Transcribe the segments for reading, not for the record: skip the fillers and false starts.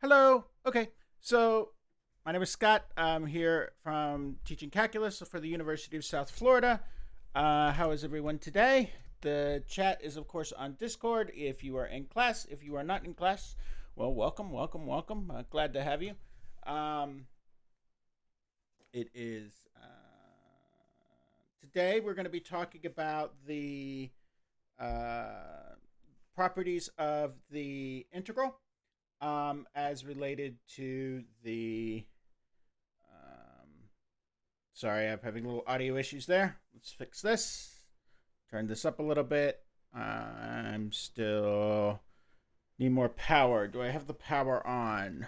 Hello. Okay. So my name is Scott. I'm here from teaching calculus for the University of South Florida. How is everyone today? The chat is, of course, on Discord. If you are in class, if you are not in class, well, welcome, welcome, welcome. Glad to have you. Um, it is today we're going to be talking about the uh, properties of the integral as related to the. Sorry, I'm having little audio issues there. Let's fix this. Turn this up a little bit. I'm still need more power. Do I have the power on?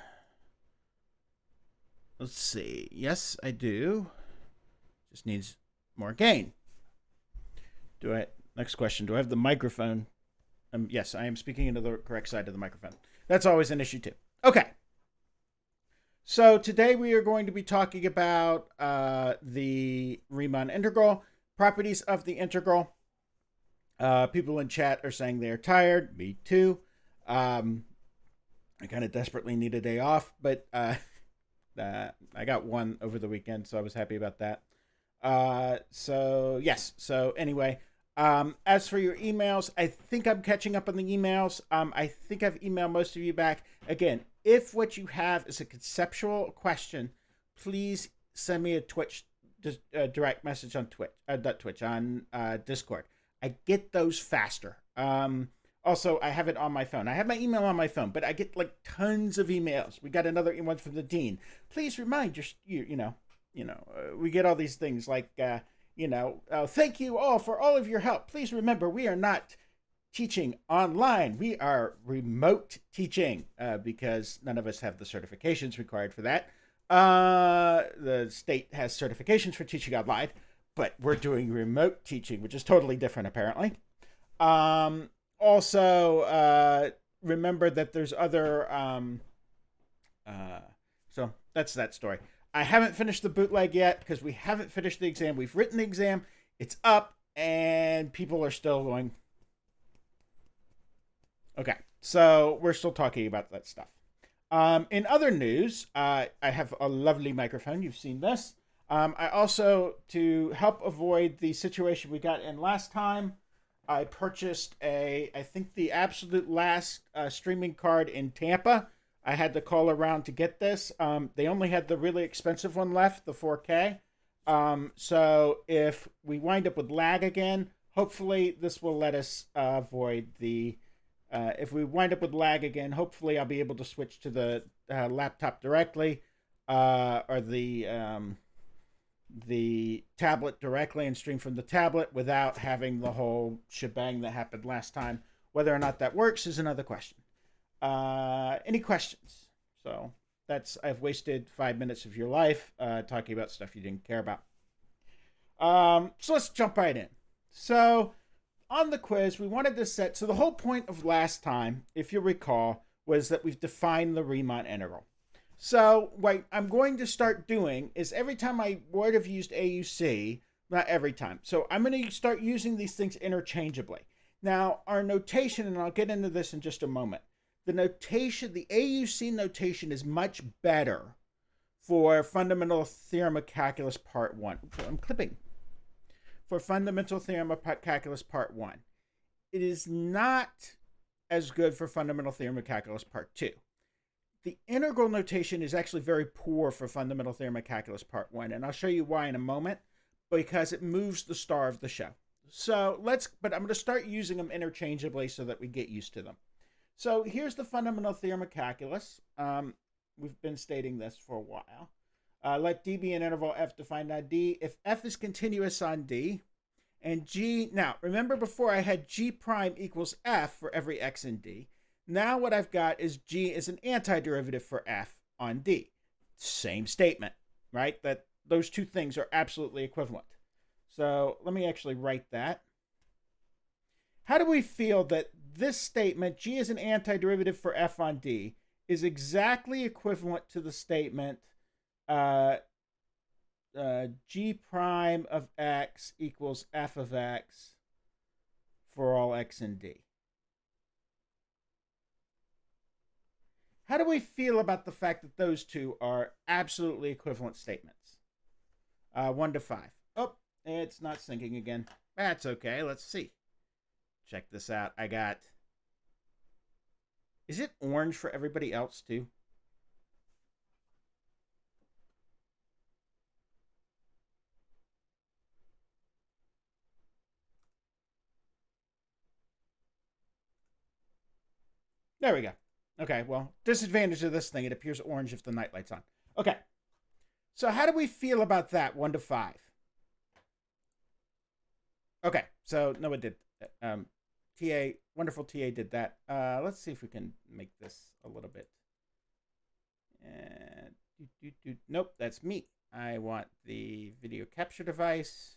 Let's see. Yes, I do. Just needs more gain. Do I? Next question. Do I have the microphone? Yes, I am speaking into the correct side of the microphone. That's always an issue too. Okay. So today we are going to be talking about the Riemann integral, properties of the integral. People in chat are saying they are tired. Me too. I kind of desperately need a day off, but I got one over the weekend, so I was happy about that. So yes. So anyway, as for your emails, I think I'm catching up on the emails. I think I've emailed most of you back. Again, if what you have is a conceptual question, please send me a direct message on Discord. I get those faster. Also, I have it on my phone. I have my email on my phone, but I get like tons of emails. We got another one from the dean. Please remind we get all these things like thank you all for all of your help. Please remember, we are not teaching online. We are remote teaching because none of us have the certifications required for that. The state has certifications for teaching online, but we're doing remote teaching, which is totally different, apparently. Also, remember that there's other. So that's that story. I haven't finished the bootleg yet because we haven't finished the exam. We've written the exam, it's up, and people are still going. Okay, so we're still talking about that stuff. In other news, I have a lovely microphone. You've seen this. I also, to help avoid the situation we got in last time, I purchased I think the absolute last streaming card in Tampa. I had to call around to get this. They only had the really expensive one left, the 4K. So if we wind up with lag again, hopefully this will let us avoid the. If we wind up with lag again, hopefully I'll be able to switch to the laptop directly or the tablet directly and stream from the tablet without having the whole shebang that happened last time. Whether or not that works is another question. Any questions? So I've wasted 5 minutes of your life talking about stuff you didn't care about. So let's jump right in. So on the quiz, we wanted to set, so the whole point of last time, if you recall, was that we've defined the Riemann integral. So what I'm going to start doing is every time I would have used AUC, not every time. So I'm going to start using these things interchangeably. Now, our notation, and I'll get into this in just a moment, the notation, the AUC notation is much better for Fundamental Theorem of Calculus Part 1. I'm clipping. For Fundamental Theorem of Calculus Part 1. It is not as good for Fundamental Theorem of Calculus Part 2. The integral notation is actually very poor for Fundamental Theorem of Calculus Part 1, and I'll show you why in a moment, because it moves the star of the show. So but I'm going to start using them interchangeably so that we get used to them. So here's the Fundamental Theorem of Calculus. We've been stating this for a while. Let D be an interval f defined on D. If f is continuous on D, and G, now remember before I had G prime equals f for every x in D. Now what I've got is G is an antiderivative for f on D. Same statement, right? That those two things are absolutely equivalent. So let me actually write that. How do we feel that this statement, G is an antiderivative for f on D, is exactly equivalent to the statement G prime of x equals f of x for all x in D? How do we feel about the fact that those two are absolutely equivalent statements? 1 to 5. Oh, it's not syncing again. That's okay. Let's see. Check this out. I got... Is it orange for everybody else too? There we go. Okay, well, disadvantage of this thing, it appears orange if the night light's on. Okay. So how do we feel about that, 1 to 5? Okay, so no, it did. TA, wonderful TA did that. Let's see if we can make this a little bit. Nope, that's me. I want the video capture device.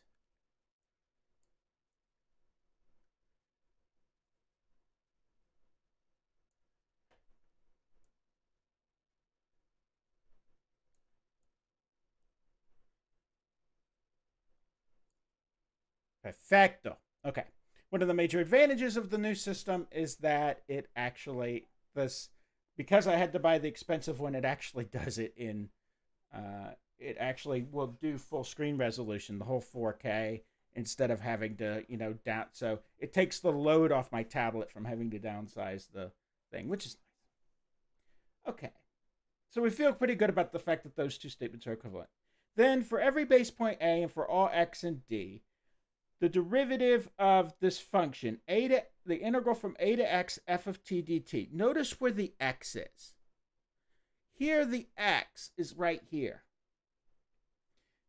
Perfecto. Okay. One of the major advantages of the new system is that it actually, because I had to buy the expensive one, it actually does it in, it actually will do full screen resolution, the whole 4K, instead of having to, down. So it takes the load off my tablet from having to downsize the thing, which is nice. Okay. So we feel pretty good about the fact that those two statements are equivalent. Then for every base point A and for all x and d, the derivative of this function, the integral from a to x f of t dt. Notice where the x is. Here the x is right here.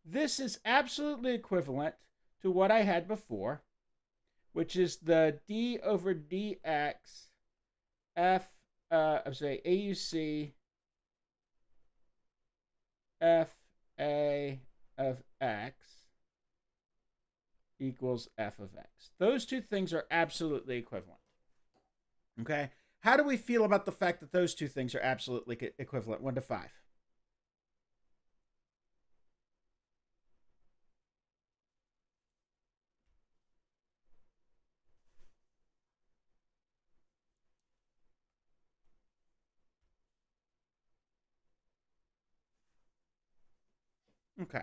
This is absolutely equivalent to what I had before, which is the d over dx f of say AUC f a of x equals f of x. Those two things are absolutely equivalent. Okay? How do we feel about the fact that those two things are absolutely equivalent? 1 to 5. Okay.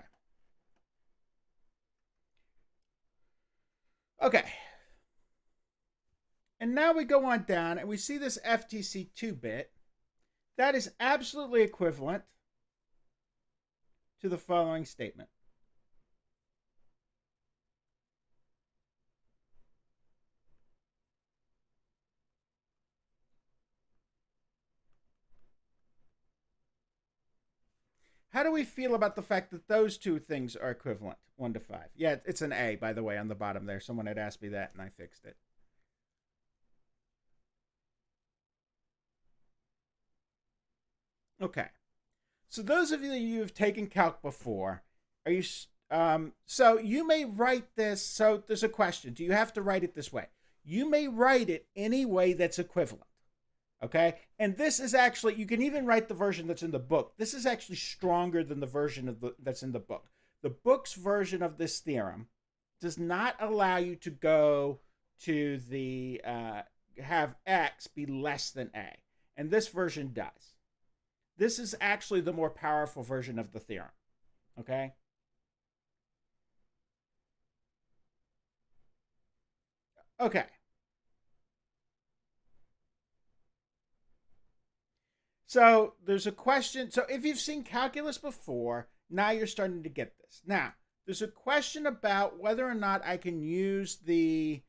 Okay. And now we go on down and we see this FTC2 bit. That is absolutely equivalent to the following statement. How do we feel about the fact that those two things are equivalent? 1 to 5. Yeah, it's an A, by the way, on the bottom there. Someone had asked me that and I fixed it. Okay. So those of you who have taken calc before, are you so you may write this, so there's a question. Do you have to write it this way? You may write it any way that's equivalent. Okay? And this is actually, you can even write the version that's in the book. This is actually stronger than the version that's in the book. The book's version of this theorem does not allow you to go to the have x be less than a. And this version does. This is actually the more powerful version of the theorem. Okay? Okay. So there's a question. So if you've seen calculus before, now you're starting to get this. Now, there's a question about whether or not I can use the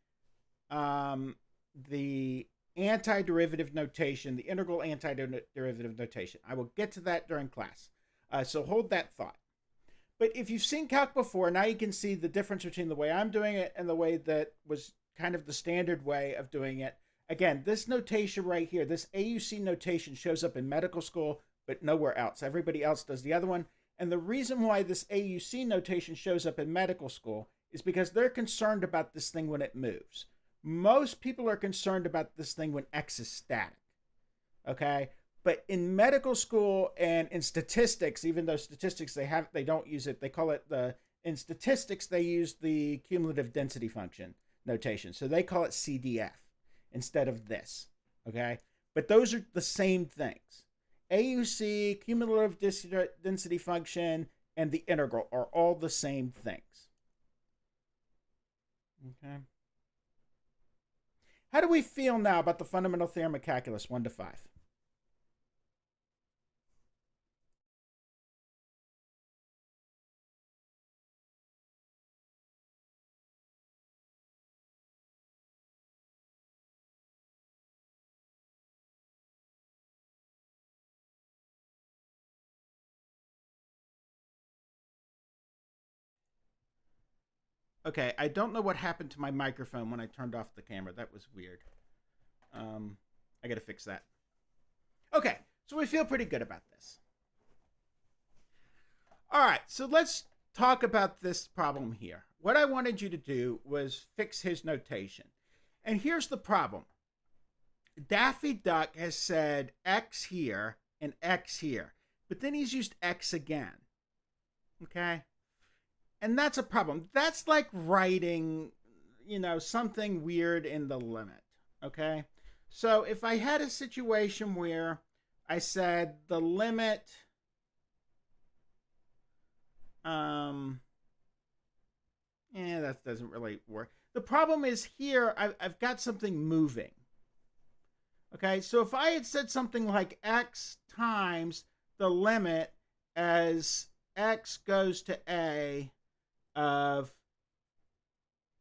antiderivative notation, the integral antiderivative notation. I will get to that during class. So hold that thought. But if you've seen calc before, now you can see the difference between the way I'm doing it and the way that was kind of the standard way of doing it. Again, this notation right here, this AUC notation shows up in medical school, but nowhere else. Everybody else does the other one. And the reason why this AUC notation shows up in medical school is because they're concerned about this thing when it moves. Most people are concerned about this thing when X is static. Okay? But in medical school and in statistics, even though statistics they don't use it, they call it in statistics they use the cumulative density function notation. So they call it CDF instead of this. Okay? But those are the same things. AUC, cumulative density function, and the integral are all the same things. Okay. How do we feel now about the fundamental theorem of calculus 1 to 5? Okay, I don't know what happened to my microphone when I turned off the camera. That was weird. I got to fix that. Okay, so we feel pretty good about this. All right, so let's talk about this problem here. What I wanted you to do was fix his notation. And here's the problem. Daffy Duck has said X here and X here, but then he's used X again. Okay? And that's a problem. That's like writing, something weird in the limit. Okay? So if I had a situation where I said the limit, that doesn't really work. The problem is here, I've got something moving. Okay, so if I had said something like X times the limit as X goes to A of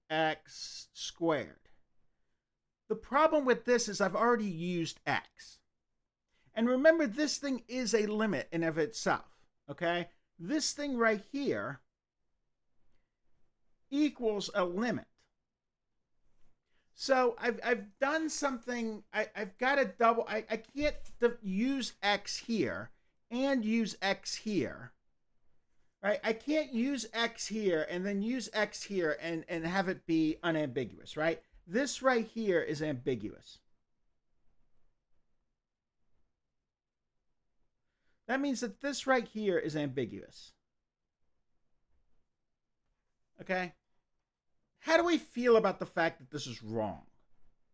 X squared. The problem with this is I've already used X. And remember, this thing is a limit in of itself. Okay, this thing right here equals a limit. So I've done something. I've got a double. I can't use X here and use X here. Right? I can't use X here and then use X here and have it be unambiguous, right? This right here is ambiguous. That means that this right here is ambiguous. Okay? How do we feel about the fact that this is wrong?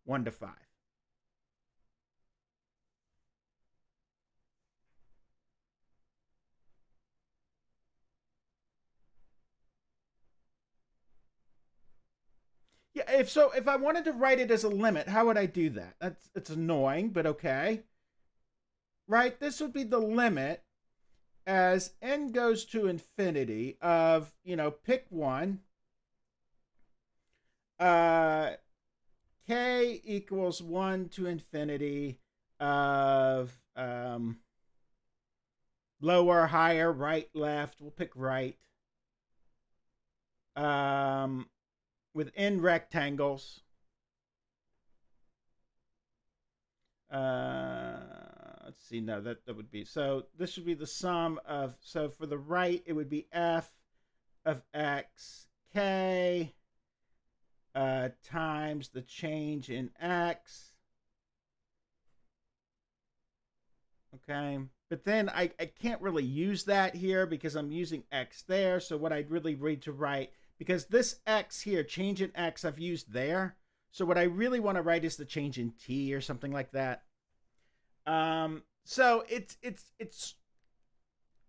1 to 5. Yeah, if I wanted to write it as a limit, how would I do that? It's annoying, but okay. Right? This would be the limit as n goes to infinity of, pick one. K equals 1 to infinity of lower, higher, right, left. We'll pick right. Within rectangles. Let's see. No, that would be, so this would be the sum of, so for the right, it would be f of x k times the change in x. Okay. But then I can't really use that here because I'm using x there. So what I'd really need to write, because this x here, change in x, I've used there. So what I really want to write is the change in t or something like that. So it's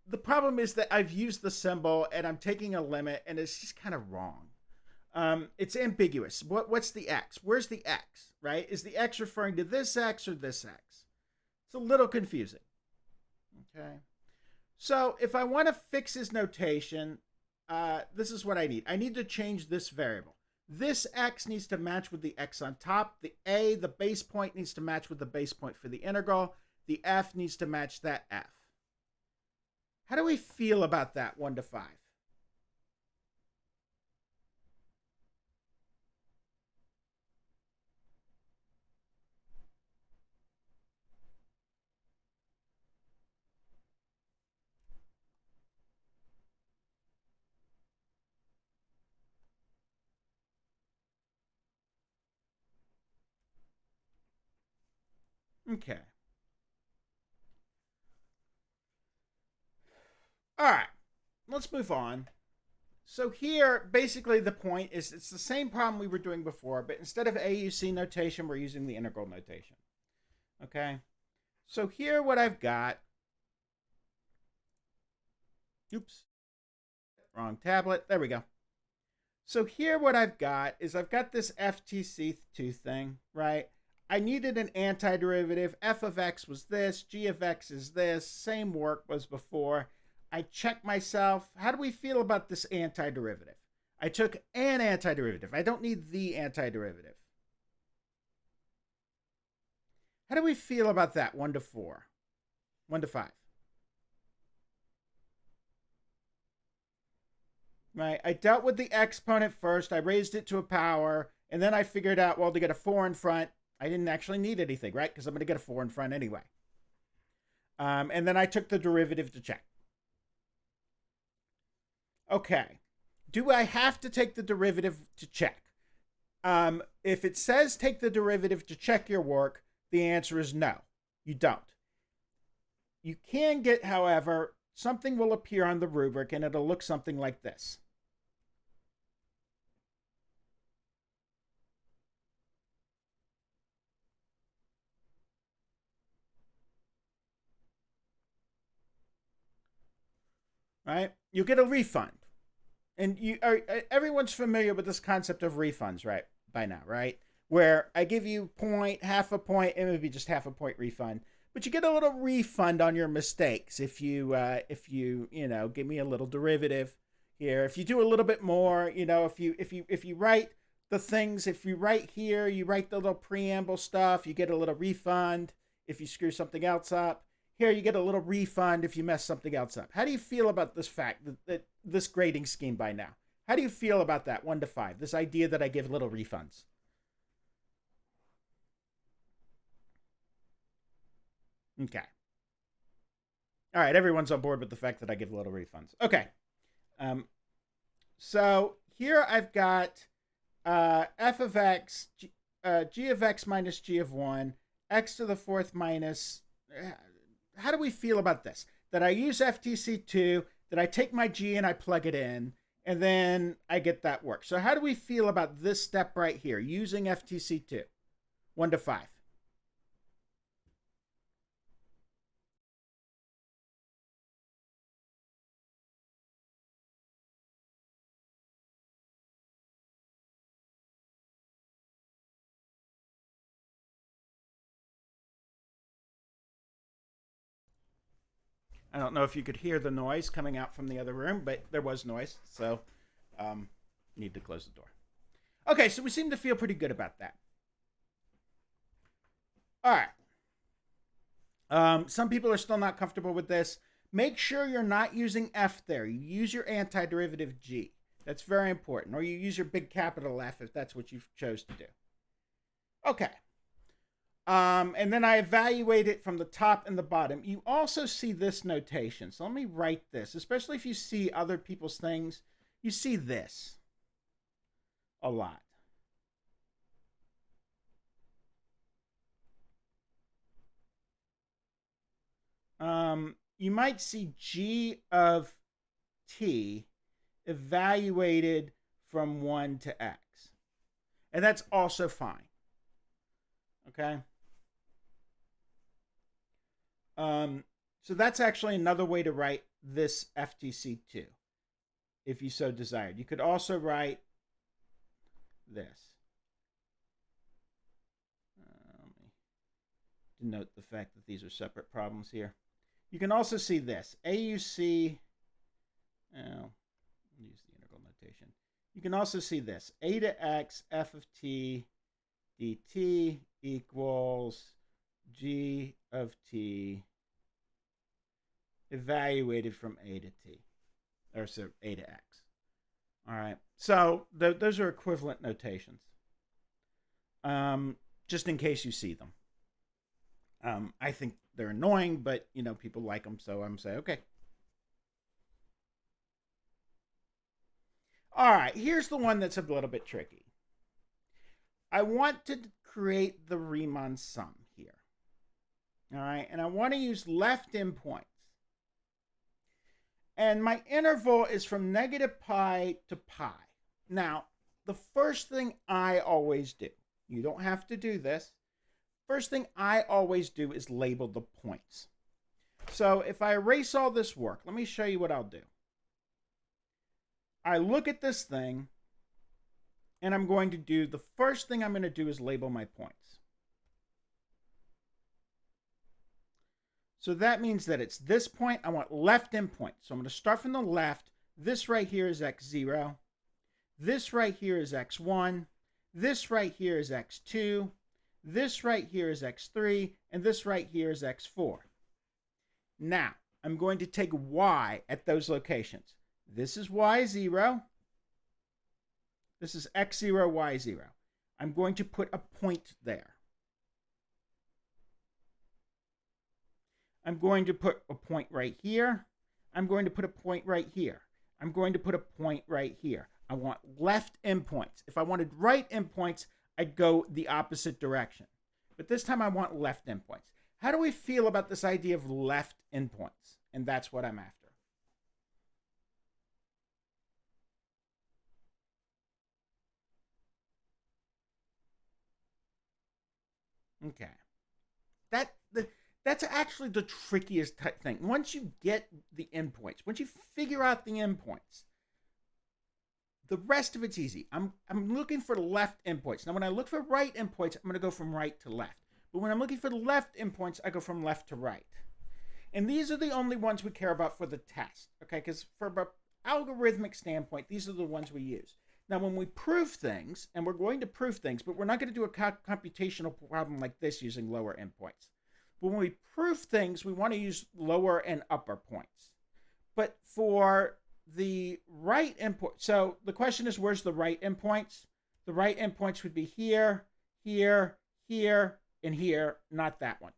the problem is that I've used the symbol and I'm taking a limit and it's just kind of wrong. It's ambiguous. What's the x? Where's the x, right? Is the x referring to this x or this x? It's a little confusing. Okay. So if I want to fix his notation, this is what I need. I need to change this variable. This x needs to match with the x on top. The base point, needs to match with the base point for the integral. The f needs to match that f. How do we feel about that 1 to 5? Okay. All right. Let's move on. So here, basically the point is it's the same problem we were doing before, but instead of AUC notation, we're using the integral notation. Okay. So here what I've got Oops, wrong tablet. There we go. So here what I've got is I've got this FTC2 thing, right? I needed an antiderivative. F of x was this, g of x is this, same work was before. I check myself. How do we feel about this antiderivative? I took an antiderivative. I don't need the antiderivative. How do we feel about that? 1 to 4, 1 to 5. Right? I dealt with the exponent first. I raised it to a power, and then I figured out, well, to get a 4 in front, I didn't actually need anything, right? Because I'm going to get a 4 in front anyway. And then I took the derivative to check. Okay. Do I have to take the derivative to check? If it says take the derivative to check your work, the answer is no, you don't. You can get, however, something will appear on the rubric and it'll look something like this. Right? You'll get a refund. And everyone's familiar with this concept of refunds, right? By now, right? Where I give you point, half a point, it would be just half a point refund, but you get a little refund on your mistakes if you give me a little derivative here. If you do a little bit more, if you write the things, if you write here, you write the little preamble stuff, you get a little refund. If you screw something else up, here you get a little refund if you mess something else up. How do you feel about this fact that this grading scheme by now? How do you feel about that 1 to 5? This idea that I give little refunds. Okay. All right, everyone's on board with the fact that I give little refunds. Okay. So here I've got f of x, g of x minus g of 1, x to the 4th minus... How do we feel about this? That I use FTC2, that I take my g and I plug it in, and then I get that work. So how do we feel about this step right here, using FTC2? 1 to 5. I don't know if you could hear the noise coming out from the other room, but there was noise, so need to close the door. Okay, so we seem to feel pretty good about that. All right. Some people are still not comfortable with this. Make sure you're not using F there. You use your antiderivative G. That's very important. Or you use your big capital F if that's what you chose to do. Okay. And then I evaluate it from the top and the bottom. You also see this notation. So let me write this, especially if you see other people's things. You see this a lot. You might see G of t evaluated from 1 to x. And that's also fine. Okay? So that's actually another way to write this FTC2, if you so desired. You could also write this. Let me denote the fact that these are separate problems here. You can also see this. AUC, use the integral notation. You can also see this. A to x f of t dt equals g of t evaluated from a to t, or so a to x. All right. So those are equivalent notations. Just in case you see them. I think they're annoying, but people like them, so I'm saying okay. All right, here's the one that's a little bit tricky. I want to create the Riemann sum here. All right, and I want to use left endpoints. And my interval is from negative pi to pi. Now, the first thing I always do, you don't have to do this. First thing I always do is label the points. So if I erase all this work, let me show you what I'll do. I look at this thing, and I'm going to do, the first thing I'm going to do is label my points. So that means that it's this point. I want left endpoint. So I'm going to start from the left. This right here is x0. This right here is x1. This right here is x2. This right here is x3. And this right here is x4. Now, I'm going to take y at those locations. This is y0. This is x0, y0. I'm going to put a point there. I'm going to put a point right here. I'm going to put a point right here. I'm going to put a point right here. I want left endpoints. If I wanted right endpoints, I'd go the opposite direction. But this time I want left endpoints. How do we feel about this idea of left endpoints? And that's what I'm after. Okay. That's actually the trickiest thing. Once you get the endpoints, once you figure out the endpoints, the rest of it's easy. I'm looking for left endpoints. Now, when I look for right endpoints, I'm going to go from right to left. But when I'm looking for left endpoints, I go from left to right. And these are the only ones we care about for the test, okay? Because from an algorithmic standpoint, these are the ones we use. Now, when we prove things, and we're going to prove things, but we're not going to do a computational problem like this using lower endpoints. But when we prove things, we want to use lower and upper points. But for the right endpoint, so the question is, where's the right endpoints? The right endpoints would be here, here, here, and here, not that one.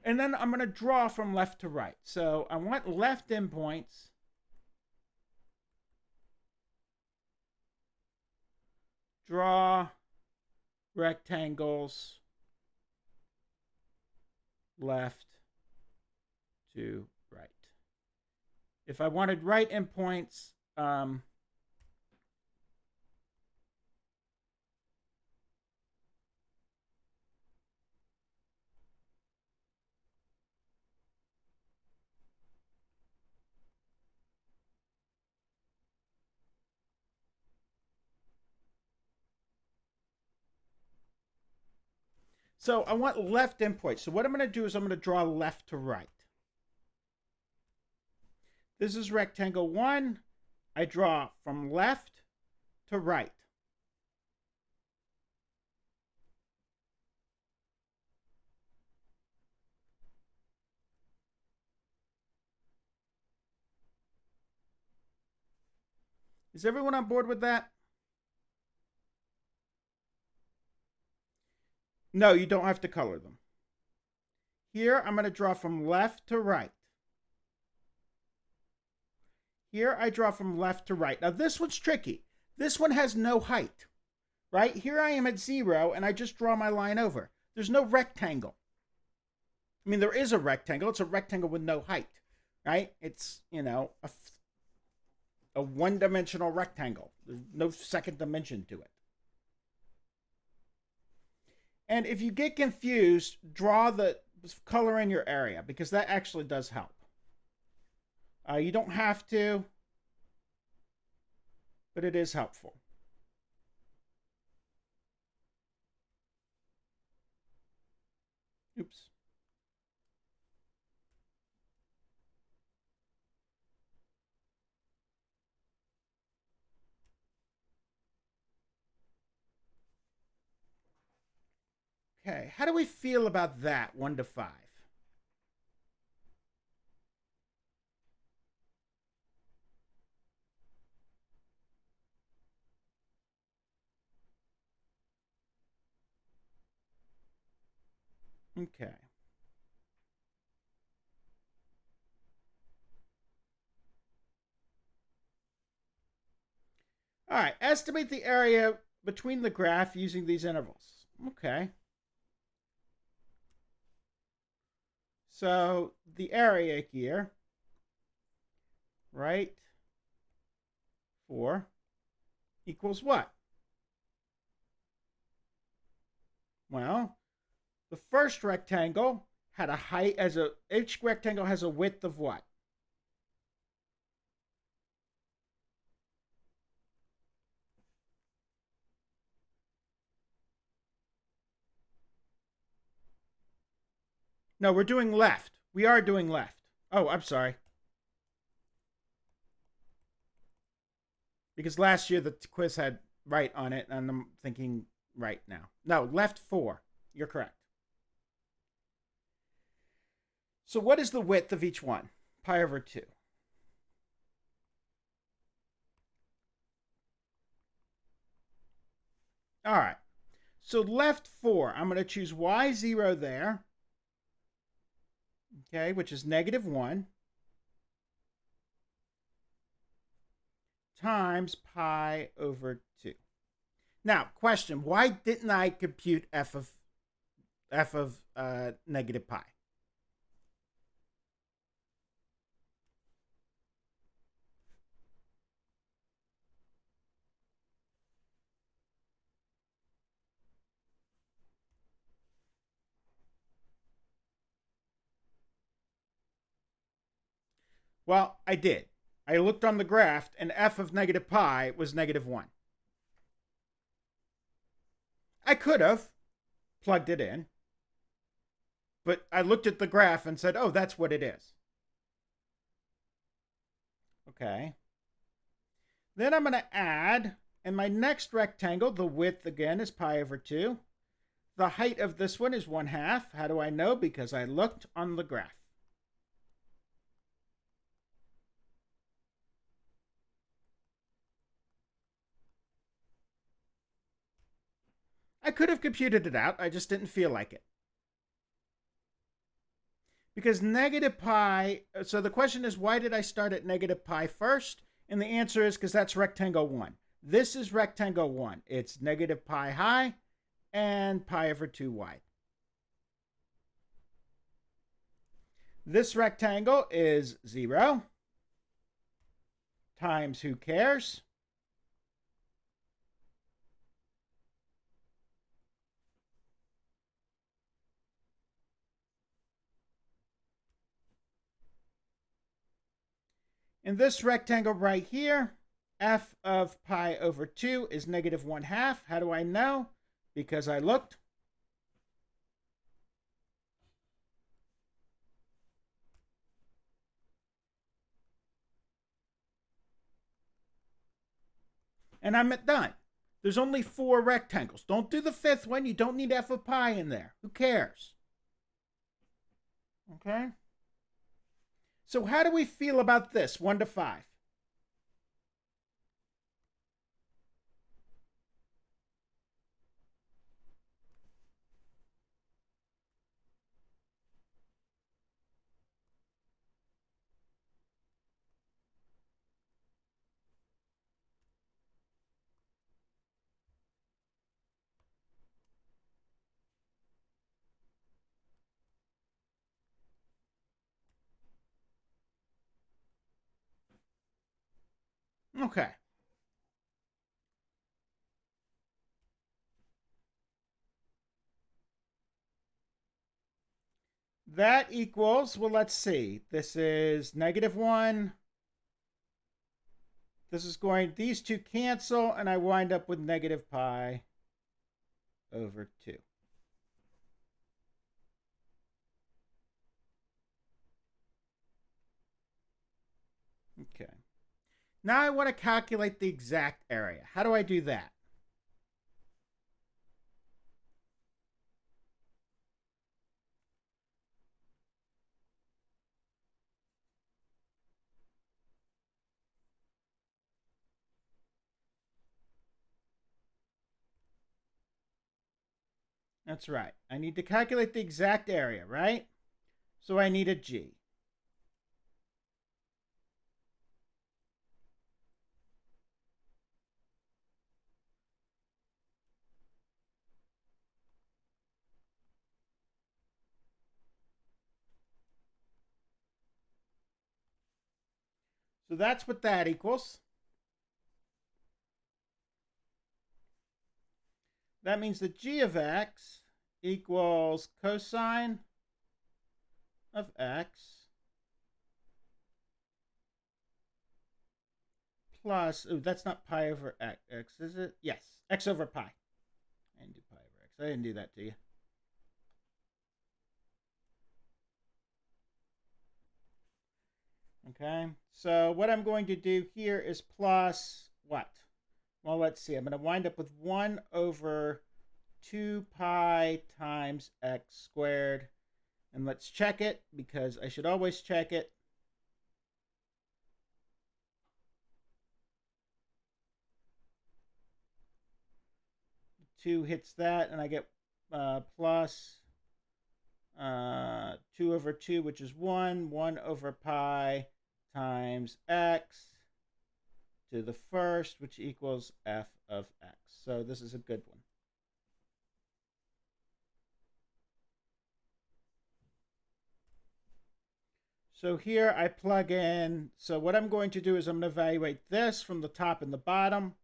And then I'm going to draw from left to right. So I want left endpoints. Draw rectangles left to right. If I wanted right endpoints, so I want left endpoints. So what I'm going to do is I'm going to draw left to right. This is rectangle 1. I draw from left to right. Is everyone on board with that? No, you don't have to color them. Here, I'm going to draw from left to right. Here, I draw from left to right. Now, this one's tricky. This one has no height, right? Here I am at 0, and I just draw my line over. There's no rectangle. I mean, there is a rectangle. It's a rectangle with no height, right? It's, you know, a one-dimensional rectangle. There's no second dimension to it. And if you get confused, draw the color in your area, because that actually does help. You don't have to, but it is helpful. Oops. Okay, how do we feel about that, 1 to 5? Okay. All right, estimate the area between the graph using these intervals. Okay. So the area here, right, 4 equals what? Well, the first rectangle had a height each rectangle has a width of what? No, we're doing left. We are doing left. Oh, I'm sorry. Because last year the quiz had right on it, and I'm thinking right now. No, left 4. You're correct. So what is the width of each one? Pi over 2. All right. So left 4, I'm going to choose y0 there. Okay, which is -1 times pi over 2. Now, question, why didn't I compute f of negative pi? Well, I did. I looked on the graph, and f of negative pi was -1. I could have plugged it in, but I looked at the graph and said, oh, that's what it is. Okay. Then I'm going to add, in my next rectangle, the width again is pi over 2. The height of this one is 1/2. How do I know? Because I looked on the graph. I could have computed it out. I just didn't feel like it. Because negative pi, so the question is, why did I start at negative pi first? And the answer is because that's rectangle 1. This is rectangle 1. It's negative pi high and pi over 2 wide. This rectangle is 0 times who cares? In this rectangle right here, f of pi over 2 is -1/2. How do I know? Because I looked. And I'm done. There's only 4 rectangles. Don't do the 5th one. You don't need f of pi in there. Who cares? Okay. So how do we feel about this, 1 to 5? Okay. That equals, well, let's see. This is -1. This is going, these two cancel, and I wind up with negative pi over 2. Okay. Now I want to calculate the exact area. How do I do that? That's right. I need to calculate the exact area, right? So I need a G. So that's what that equals. That means that g of x equals cosine of x plus, oh, that's not pi over x, is it? Yes, x over pi. I didn't do pi over x. I didn't do that to you. Okay, so what I'm going to do here is plus what? Well, let's see. I'm going to wind up with 1 over 2 pi times x squared. And let's check it, because I should always check it. Two hits that, and I get plus 2 over 2, which is 1 over pi times x to the first, which equals f of x. So this is a good one. So here I plug in. So what I'm going to do is I'm going to evaluate this from the top and the bottom.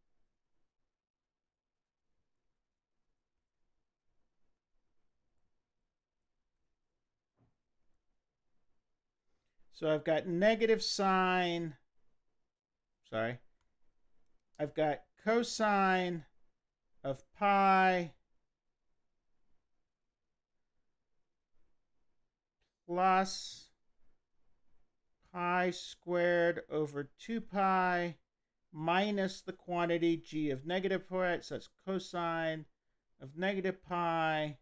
So I've got negative sine, I've got cosine of pi plus pi squared over 2 pi minus the quantity g of negative pi, so that's cosine of negative pi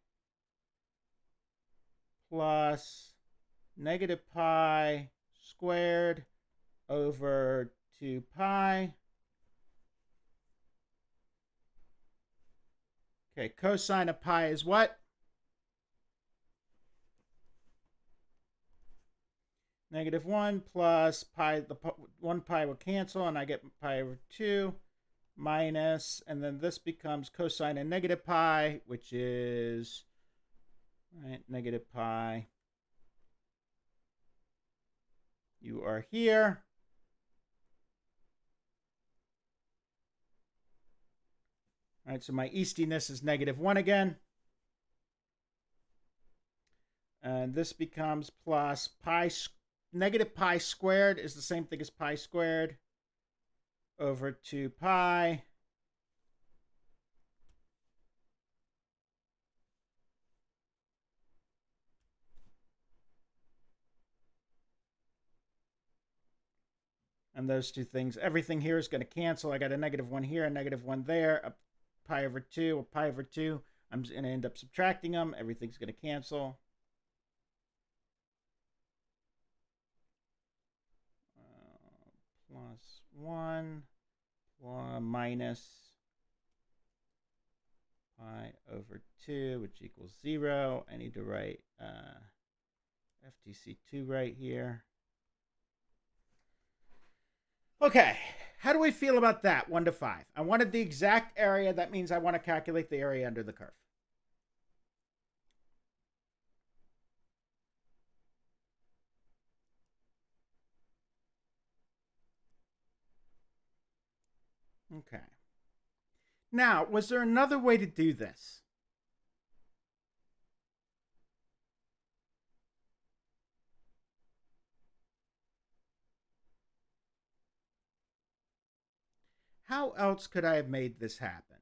plus negative pi squared over 2 pi. Okay, cosine of pi is what? Negative 1 plus pi, the 1 pi will cancel, and I get pi over 2 minus, and then this becomes cosine of negative pi, which is negative pi. You are here. All right, so my eastiness is negative 1 again. And this becomes plus pi, negative pi squared is the same thing as pi squared over 2 pi. And those two things, everything here is going to cancel. I got a negative 1 here, a negative 1 there, a pi over 2, a pi over 2. I'm going to end up subtracting them. Everything's going to cancel. Plus 1 minus pi over 2, which equals 0. I need to write FTC2 right here. Okay, how do we feel about that, 1 to 5? I wanted the exact area. That means I want to calculate the area under the curve. Okay. Now, was there another way to do this? How else could I have made this happen?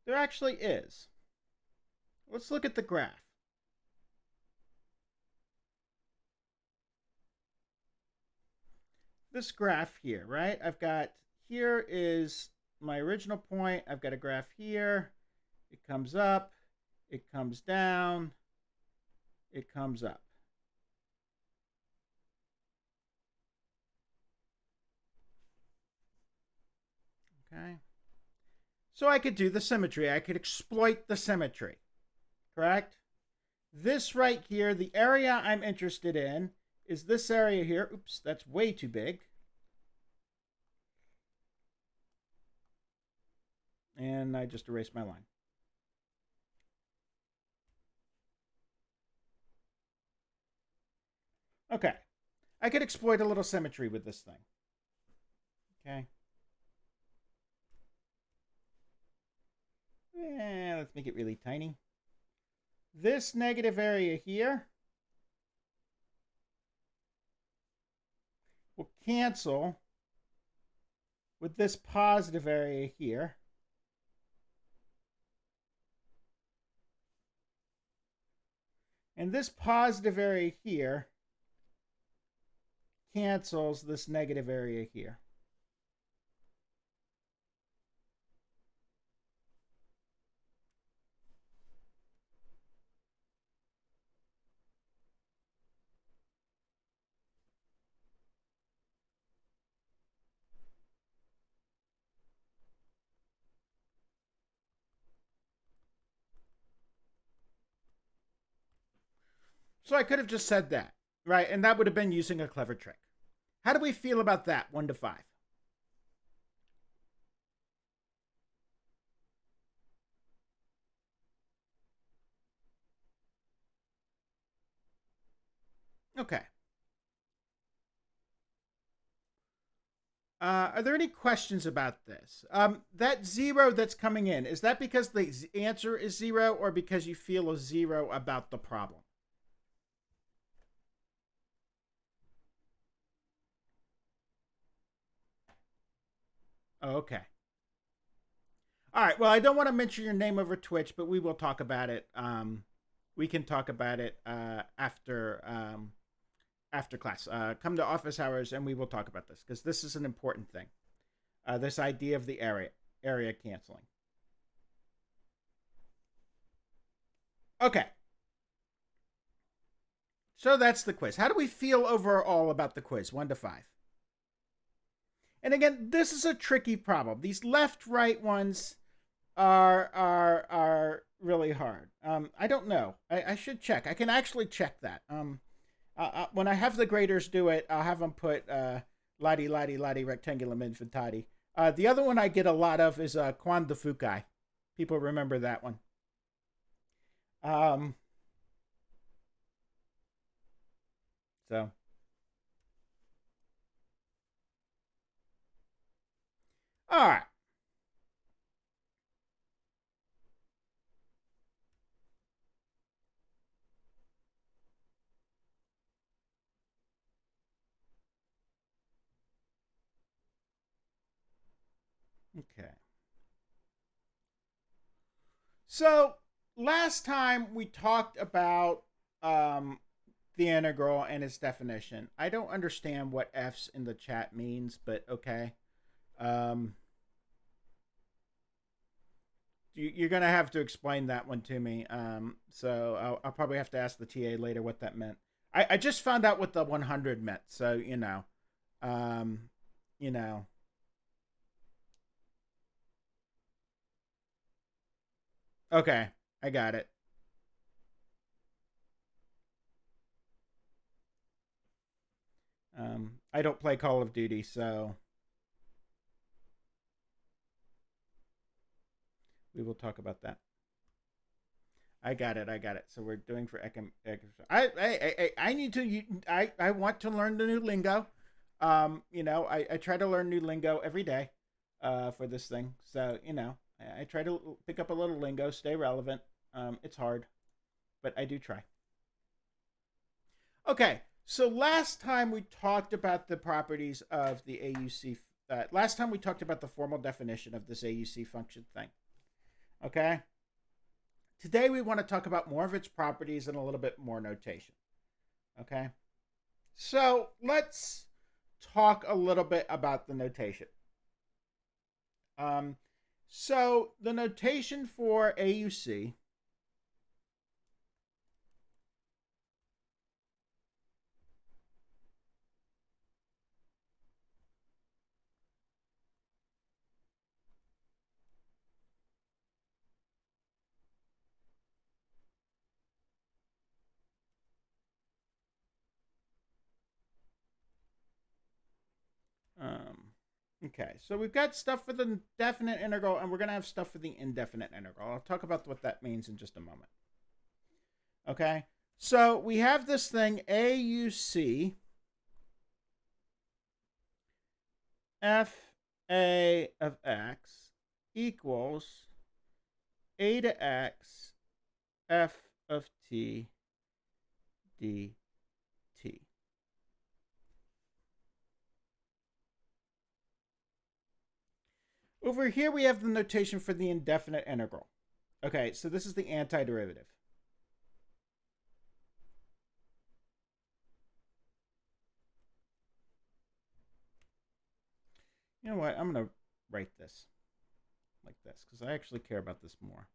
There actually is. Let's look at the graph. This graph here, right? I've got, here is my original point. I've got a graph here. It comes up, it comes down, it comes up. Okay. So I could do the symmetry. I could exploit the symmetry, correct? This right here, the area I'm interested in is this area here. Oops, that's way too big. And I just erased my line. Okay. I could exploit a little symmetry with this thing. Okay. Let's make it really tiny. This negative area here will cancel with this positive area here. And this positive area here cancels this negative area here. So I could have just said that, right? And that would have been using a clever trick. How do we feel about that, 1 to 5? Okay. Are there any questions about this? That 0 that's coming in, is that because the answer is 0 or because you feel a 0 about the problem? Oh, okay. All right. Well, I don't want to mention your name over Twitch, but we will talk about it. We can talk about it after class. Come to office hours, and we will talk about this because this is an important thing. This idea of the area canceling. Okay. So that's the quiz. How do we feel overall about the quiz? 1 to 5. And again, this is a tricky problem. These left-right ones are really hard. I don't know. I should check. I can actually check that. When I have the graders do it, I'll have them put ladi rectangulum infantati. The other one I get a lot of is Quan de Fukai. People remember that one. So all right. Okay. So last time we talked about the integral and its definition. I don't understand what F's in the chat means, but okay. You're gonna have to explain that one to me. So I'll probably have to ask the TA later what that meant. I just found out what the 100 meant, so um, you know. Okay, I got it. I don't play Call of Duty, so we will talk about that. I got it. I got it. So we're doing for I need to. I want to learn the new lingo. I try to learn new lingo every day, for this thing. So I try to pick up a little lingo, stay relevant. It's hard, but I do try. Okay. So last time we talked about the properties of the AUC. Last time we talked about the formal definition of this AUC function thing. Okay. Today we want to talk about more of its properties and a little bit more notation. Okay? So let's talk a little bit about the notation. So the notation for AUC okay, so we've got stuff for the definite integral, and we're going to have stuff for the indefinite integral. I'll talk about what that means in just a moment. Okay, so we have this thing AUC FA of x equals A to x F of t dt. Over here, we have the notation for the indefinite integral. Okay, so this is the antiderivative. You know what? I'm going to write this like this because I actually care about this more.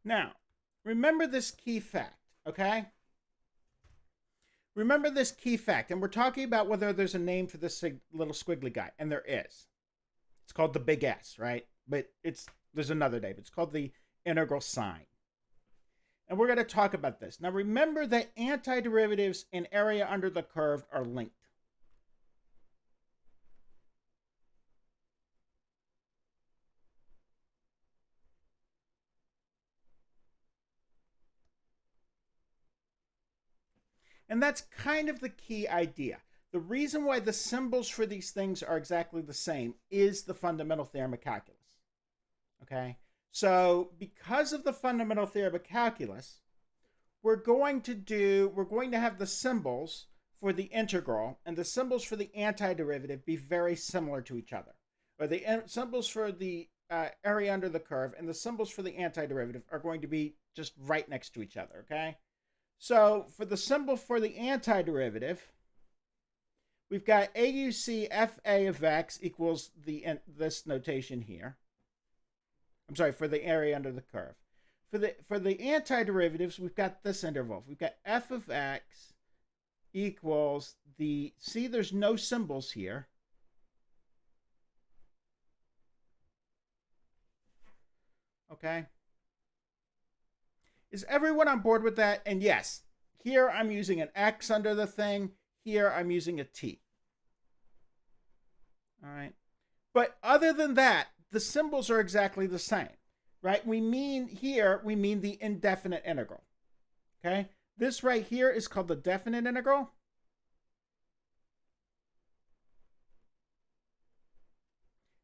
Now, remember this key fact, okay? Remember this key fact, and we're talking about whether there's a name for this little squiggly guy, and there is. It's called the big S, right? But there's another name. It's called the integral sign. And we're going to talk about this. Now, remember that antiderivatives and area under the curve are linked. And that's kind of the key idea. The reason why the symbols for these things are exactly the same is the fundamental theorem of calculus. Okay? So, because of the fundamental theorem of calculus, we're going to have the symbols for the integral and the symbols for the antiderivative be very similar to each other. Or the symbols for the area under the curve and the symbols for the antiderivative are going to be just right next to each other, okay? So for the symbol for the antiderivative, we've got AUC FA of x equals this notation here. I'm sorry, for the area under the curve. For the antiderivatives, we've got this interval. We've got f of x equals see, there's no symbols here. Okay. Is everyone on board with that? And yes, here I'm using an x under the thing. Here I'm using a t. All right. But other than that, the symbols are exactly the same, right? We mean the indefinite integral. Okay. This right here is called the definite integral.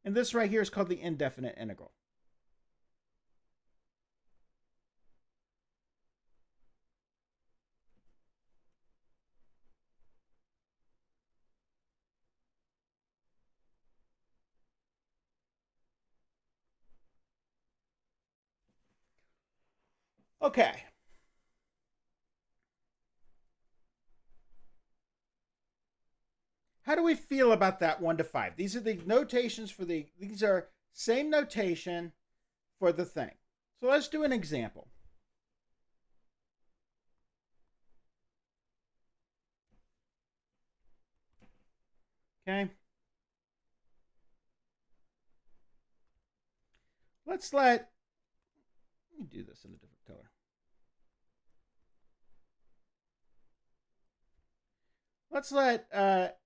And this right here is called the indefinite integral. Okay. How do we feel about that 1 to 5? These are the notations for these are same notation for the thing. So let's do an example. Okay. Let me do this in a different color. Let's let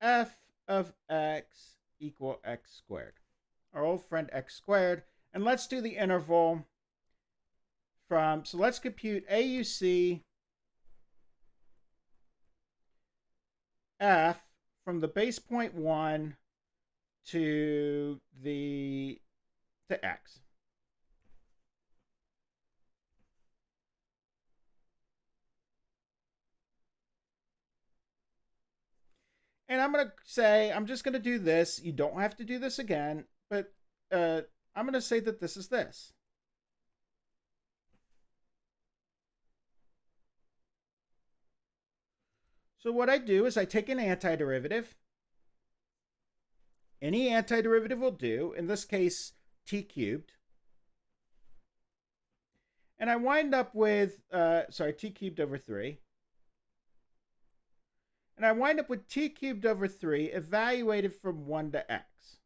f of x equal x squared, our old friend x squared. And let's do the interval so let's compute AUC f from the base point 1 to x. And I'm going to say, I'm just going to do this. You don't have to do this again, but I'm going to say that this is this. So what I do is I take an antiderivative. Any antiderivative will do, in this case, t cubed. And I wind up with, t cubed over 3. And I wind up with t cubed over 3 evaluated from 1 to x,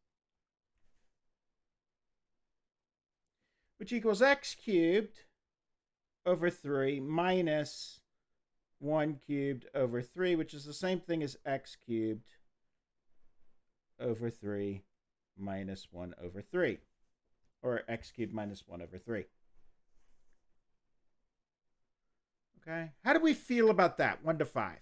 which equals x cubed over 3 minus 1 cubed over 3, which is the same thing as x cubed over 3 minus 1 over 3, or x cubed minus 1 over 3. Okay, how do we feel about that, 1 to 5?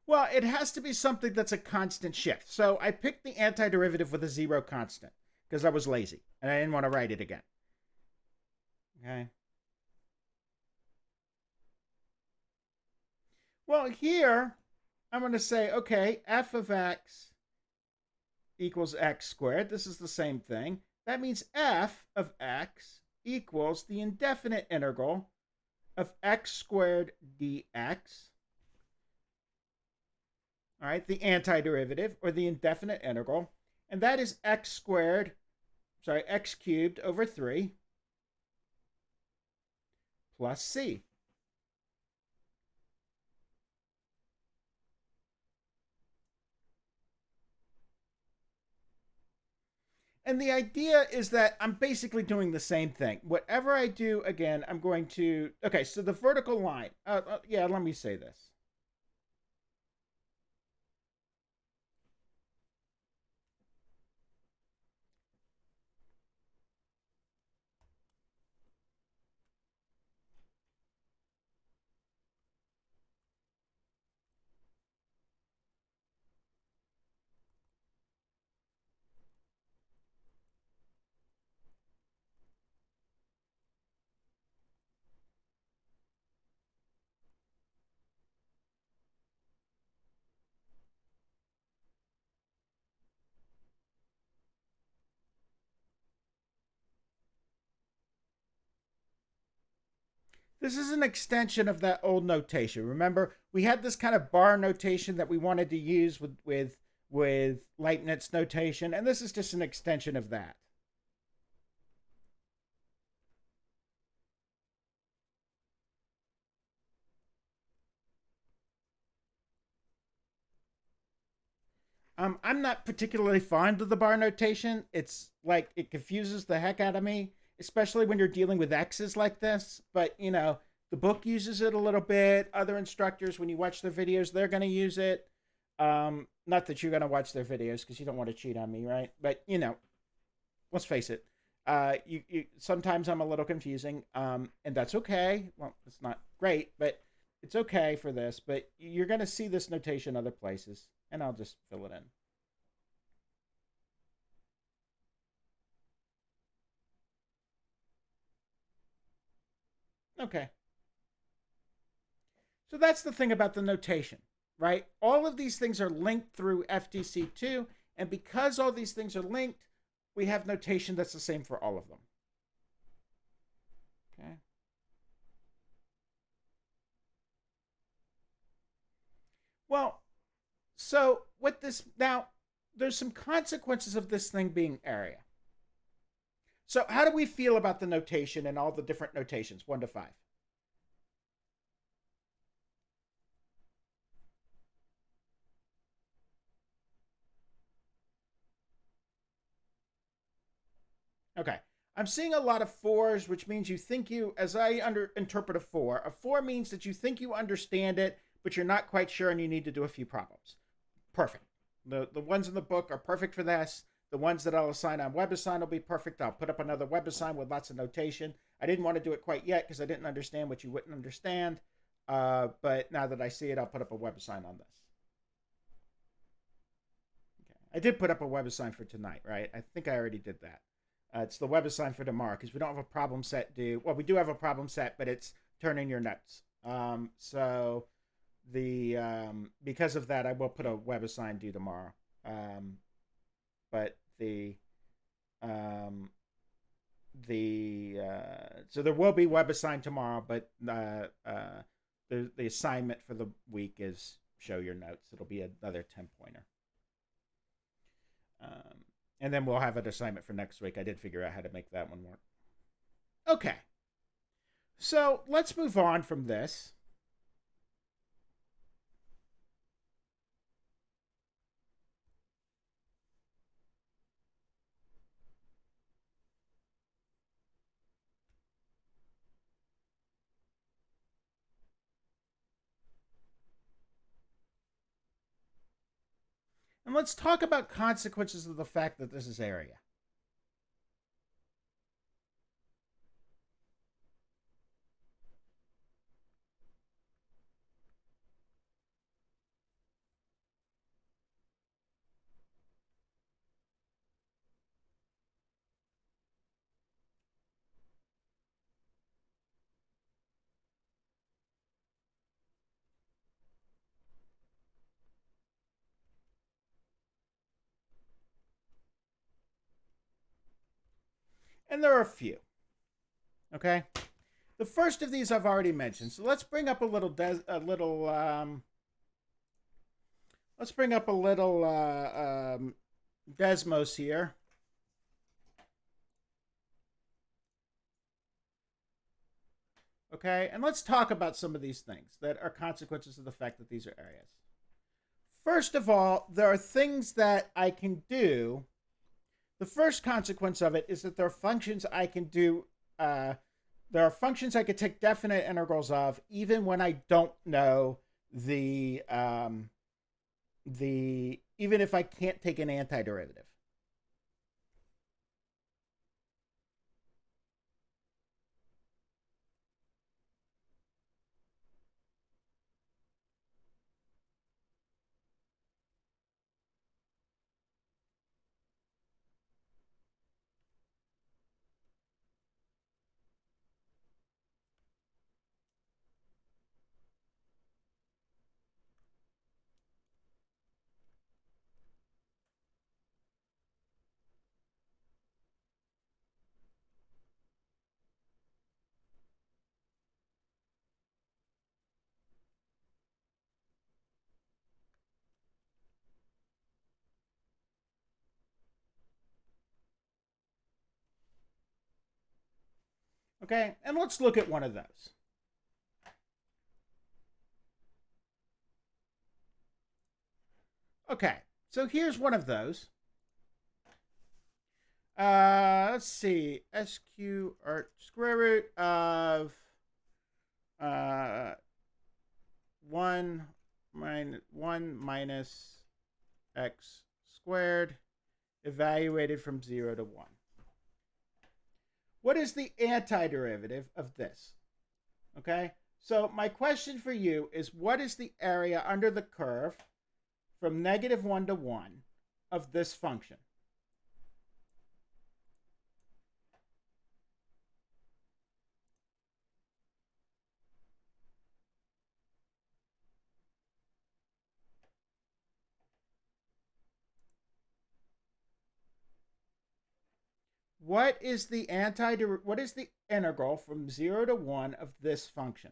Well, it has to be something that's a constant shift. So I picked the antiderivative with a 0 constant because I was lazy and I didn't want to write it again. Okay. Well, here I'm going to say, okay, f of x equals x squared. This is the same thing. That means f of x equals the indefinite integral of x squared dx. All right, the antiderivative or the indefinite integral. And that is x squared, sorry, x cubed over 3 plus c. And the idea is that I'm basically doing the same thing. Whatever I do, again, I'm going to. Okay, so the vertical line. Yeah, let me say this. This is an extension of that old notation. Remember, we had this kind of bar notation that we wanted to use with Leibniz notation, and this is just an extension of that. I'm not particularly fond of the bar notation. It's like it confuses the heck out of me, especially when you're dealing with X's like this. But the book uses it a little bit. Other instructors, when you watch their videos, they're going to use it. Not that you're going to watch their videos because you don't want to cheat on me, right? But let's face it. You sometimes I'm a little confusing, and that's okay. Well, it's not great, but it's okay for this. But you're going to see this notation other places, and I'll just fill it in. Okay. So that's the thing about the notation, right? All of these things are linked through FTC2, and because all these things are linked, we have notation that's the same for all of them. Okay. Well, so with this now, there's some consequences of this thing being area. So how do we feel about the notation and all the different notations, 1 to 5? Okay. I'm seeing a lot of fours, which means you think as I interpret a four means that you think you understand it, but you're not quite sure and you need to do a few problems. Perfect. The ones in the book are perfect for this. The ones that I'll assign on WebAssign will be perfect. I'll put up another WebAssign with lots of notation. I didn't want to do it quite yet because I didn't understand what you wouldn't understand. But now that I see it, I'll put up a WebAssign on this. Okay. I did put up a WebAssign for tonight, right? I think I already did that. It's the WebAssign for tomorrow because we don't have a problem set due. Well, we do have a problem set, but it's turn in your notes. So the because of that, I will put a WebAssign due tomorrow. But um, so there will be WebAssign tomorrow, but the assignment for the week is show your notes. It'll be another 10 pointer. And then we'll have an assignment for next week. I did figure out how to make that one work. Okay. So let's move on from this. And let's talk about consequences of the fact that this is area. And there are a few. Okay? The first of these I've already mentioned. So let's bring up a little Desmos here. Okay, and let's talk about some of these things that are consequences of the fact that these are areas. First of all, there are things that I can do. The first consequence of it is that there are functions I can do. There are functions I could take definite integrals of, even when I don't know even if I can't take an antiderivative. Okay, and let's look at one of those. Okay, so here's one of those. Let's see, SQ or square root of 1 minus x squared evaluated from 0 to 1. What is the antiderivative of this? Okay, so my question for you is, what is the area under the curve from -1 to 1 of this function? What is the integral from 0 to 1 of this function?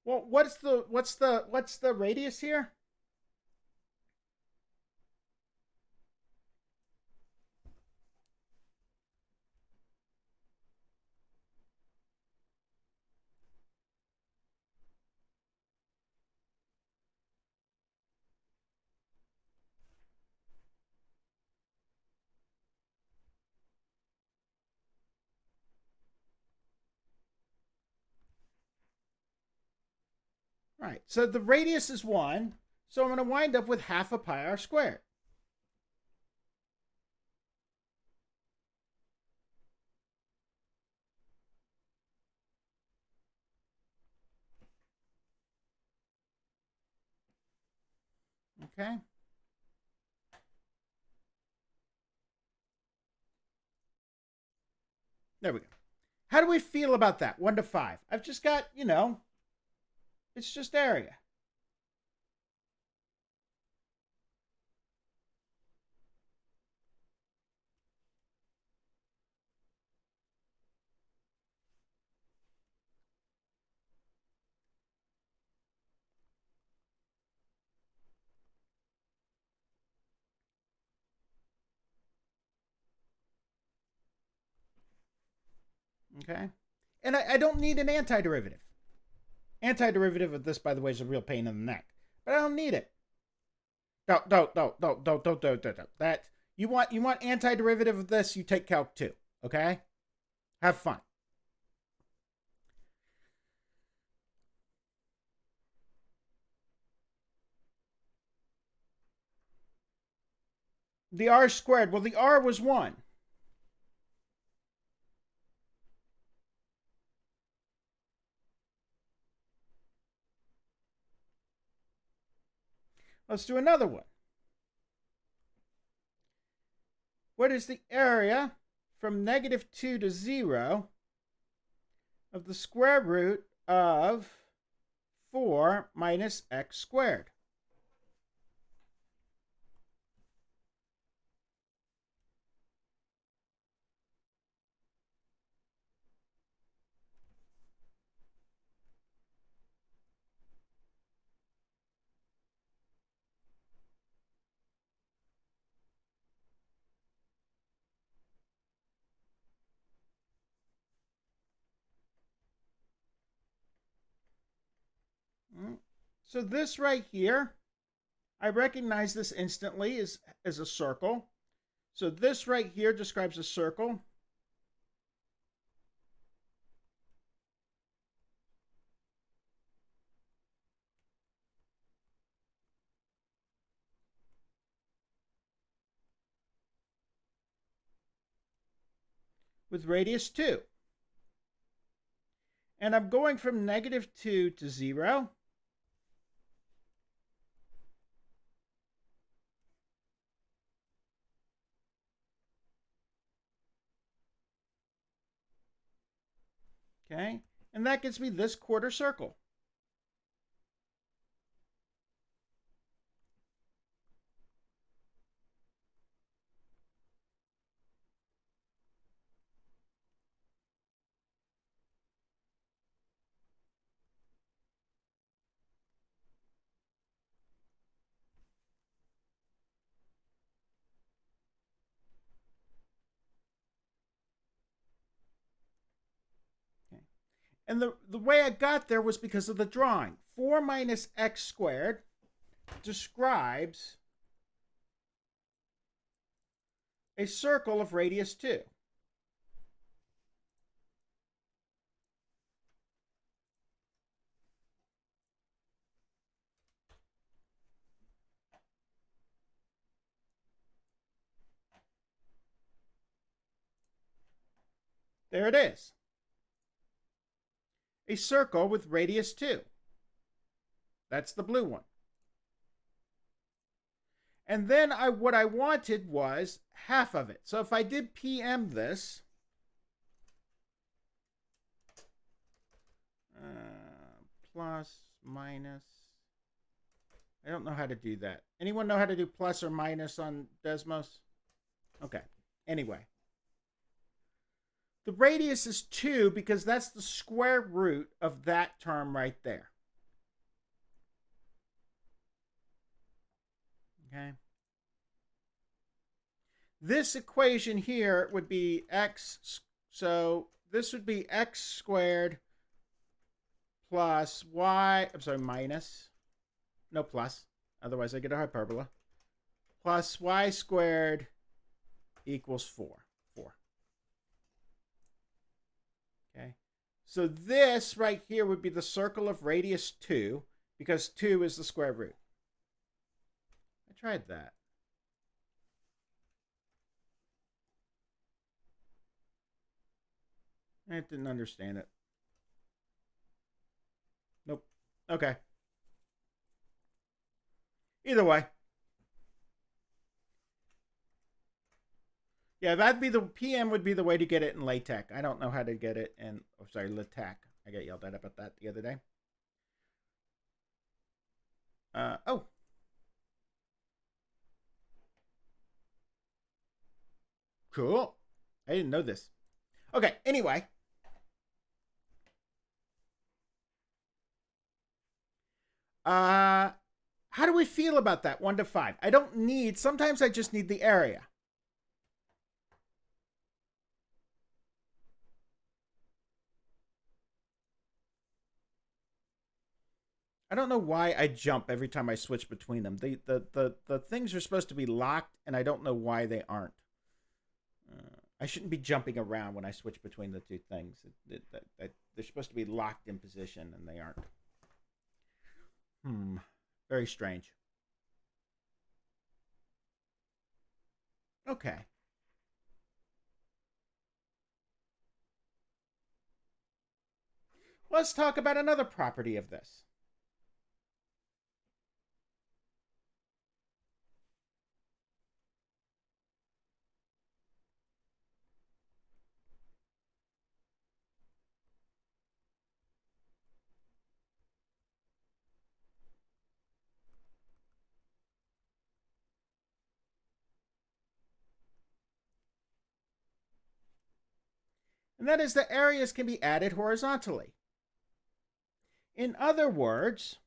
Well, what's the radius here? Right. So the radius is 1. So I'm going to wind up with half a pi r squared. Okay. There we go. How do we feel about that? 1 to 5. I've just got, it's just area. Okay. And I don't need an antiderivative. Antiderivative of this, by the way, is a real pain in the neck. But I don't need it. Don't. That you want antiderivative of this, you take Calc 2. Okay? Have fun. The r squared. Well, the r was 1. Let's do another one. What is the area from -2 to 0 of the square root of 4 minus x squared? So this right here, I recognize this instantly as a circle. So this right here describes a circle. With radius 2. And I'm going from -2 to 0. Okay, and that gives me this quarter circle. Okay. And the way I got there was because of the drawing. 4 minus x squared describes a circle of radius 2. There it is. A circle with radius 2. That's the blue one. And then what I wanted was half of it. So if I did PM this, plus, minus, I don't know how to do that. Anyone know how to do plus or minus on Desmos? Okay. Anyway, the radius is 2 because that's the square root of that term right there. Okay. This equation here would be x, so this would be x squared plus y, I'm sorry, minus, no plus, otherwise I get a hyperbola, plus y squared equals 4. Okay, so this right here would be the circle of radius 2 because 2 is the square root. I tried that. I didn't understand it. Nope. Okay. Either way. Yeah, that'd be the PM would be the way to get it in LaTeX. I don't know how to get it in, oh, sorry, LaTeX. I got yelled at about that the other day. Oh. Cool. I didn't know this. Okay, anyway. How do we feel about that 1 to 5? I don't need, sometimes I just need the area. I don't know why I jump every time I switch between them. The things are supposed to be locked, and I don't know why they aren't. I shouldn't be jumping around when I switch between the two things. They're supposed to be locked in position, and they aren't. Very strange. Okay. Let's talk about another property of this. And that is that areas can be added horizontally. In other words,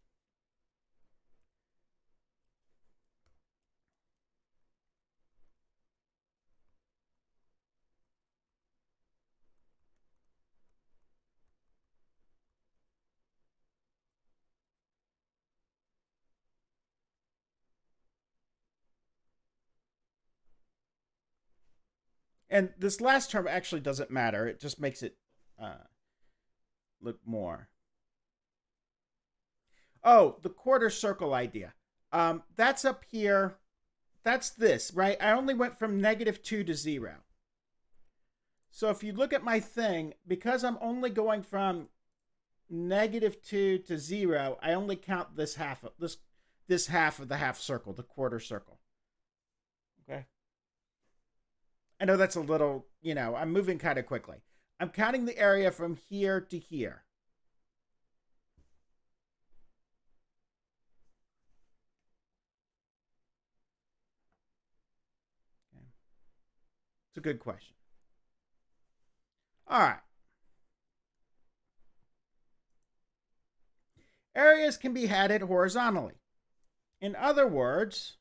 And this last term actually doesn't matter. It just makes it look more. Oh, the quarter circle idea. That's up here. That's this, right? I only went from -2 to 0. So if you look at my thing, because I'm only going from -2 to 0, I only count this half of this half of the half circle, the quarter circle. Okay. I know that's a little, I'm moving kind of quickly. I'm counting the area from here to here. Okay. It's a good question. All right. Areas can be added horizontally. In other words,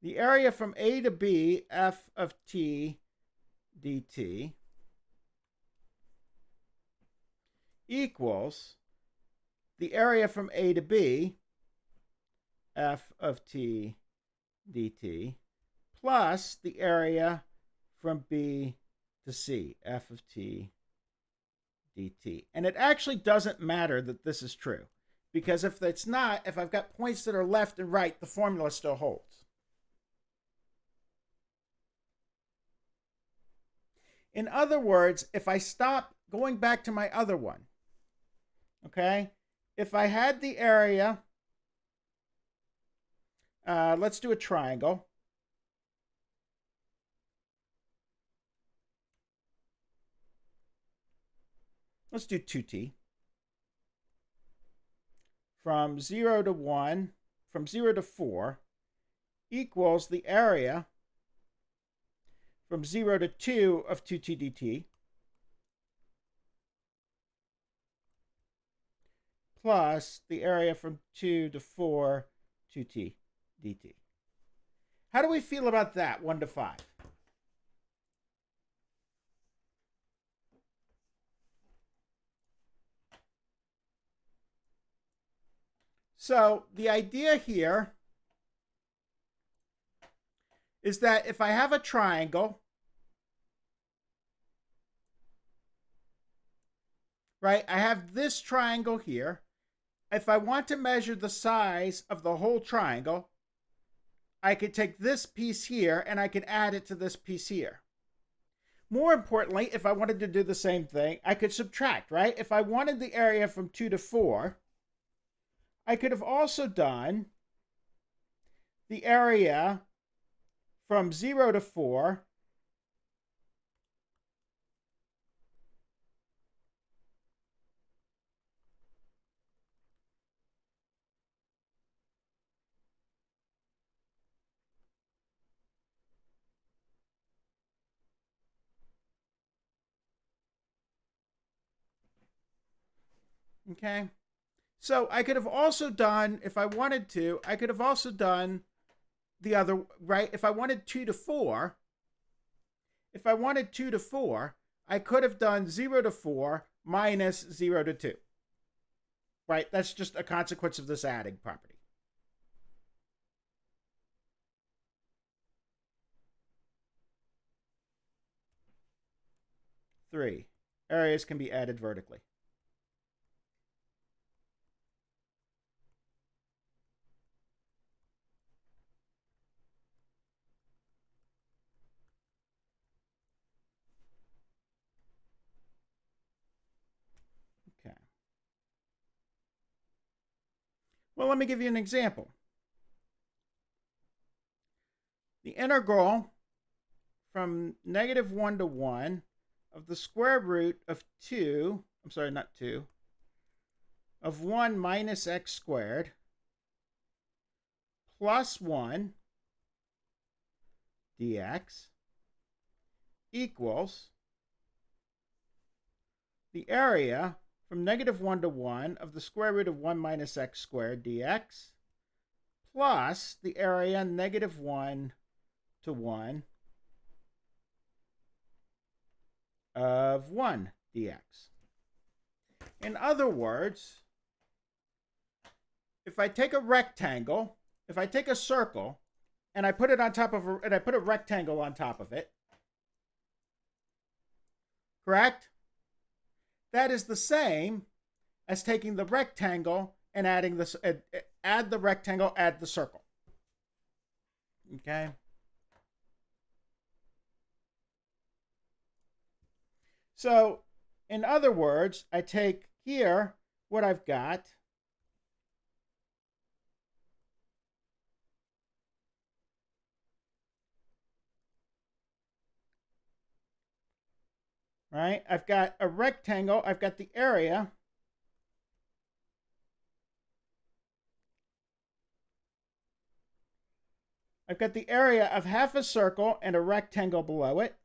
the area from A to B, f of t dt, equals the area from A to B, f of t dt, plus the area from B to C, f of t dt. And it actually doesn't matter that this is true, because if it's not, if I've got points that are left and right, the formula still holds. In other words, if I stop going back to my other one, okay, if I had the area, let's do a triangle. Let's do 2t. From 0 to 1, from 0 to 4, equals the area from 0 to 2 of 2t dt, plus the area from 2 to 4, 2t dt. How do we feel about that, 1 to 5? So the idea here is that if I have a triangle, right, I have this triangle here. If I want to measure the size of the whole triangle, I could take this piece here and I could add it to this piece here. More importantly, if I wanted to do the same thing, I could subtract, right? If I wanted the area from 2 to 4, I could have also done the area from 0 to 4 okay? So I could have also done, if I wanted to, I could have also done the other, right? If I wanted 2 to 4, I could have done 0 to 4 minus 0 to 2, right? That's just a consequence of this adding property. Three, areas can be added vertically. Okay. Well, let me give you an example. The integral from -1 to 1 of the square root of 2, I'm sorry, not 2, of 1 minus x squared plus 1 dx equals the area from -1 to 1 of the square root of 1 minus x squared dx plus the area -1 to 1 of 1 dx. In other words, if I take a rectangle, if I take a circle and I put it on top of and I put a rectangle on top of it, correct? That is the same as taking the rectangle and adding this, add the rectangle, add the circle. Okay? So, in other words, I take here what I've got. Right? I've got a rectangle, I've got the area. I've got the area of half a circle and a rectangle below it.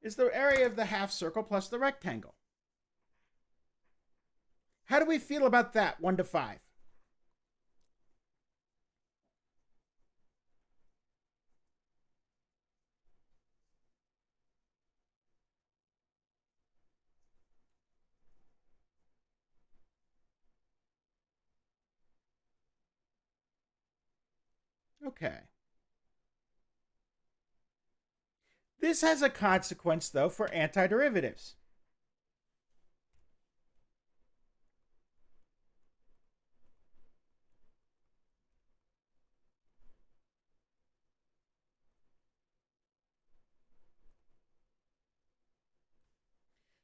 Is the area of the half circle plus the rectangle. How do we feel about that? 1 to 5. Okay. This has a consequence, though, for antiderivatives.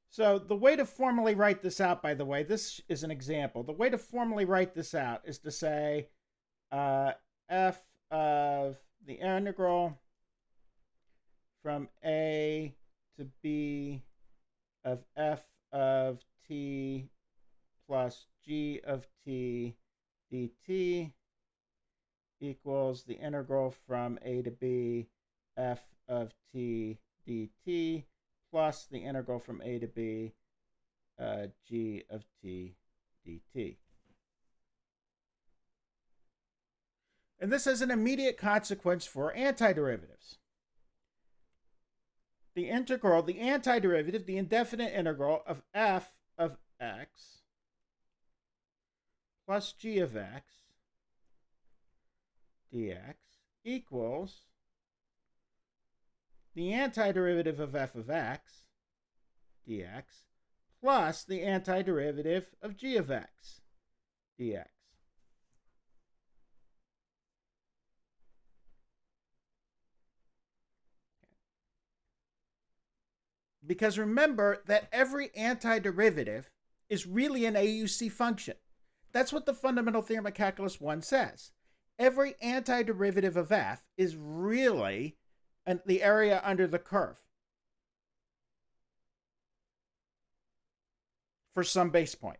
So the way to formally write this out, by the way, this is an example. The way to formally write this out is to say f of the integral from a to b of f of t plus g of t dt equals the integral from a to b f of t dt plus the integral from a to b g of t dt. And this has an immediate consequence for antiderivatives. The integral, the antiderivative, the indefinite integral of f of x plus g of x dx equals the antiderivative of f of x dx plus the antiderivative of g of x dx. Because remember that every antiderivative is really an AUC function. That's what the fundamental theorem of calculus 1 says. Every antiderivative of f is really the area under the curve for some base point.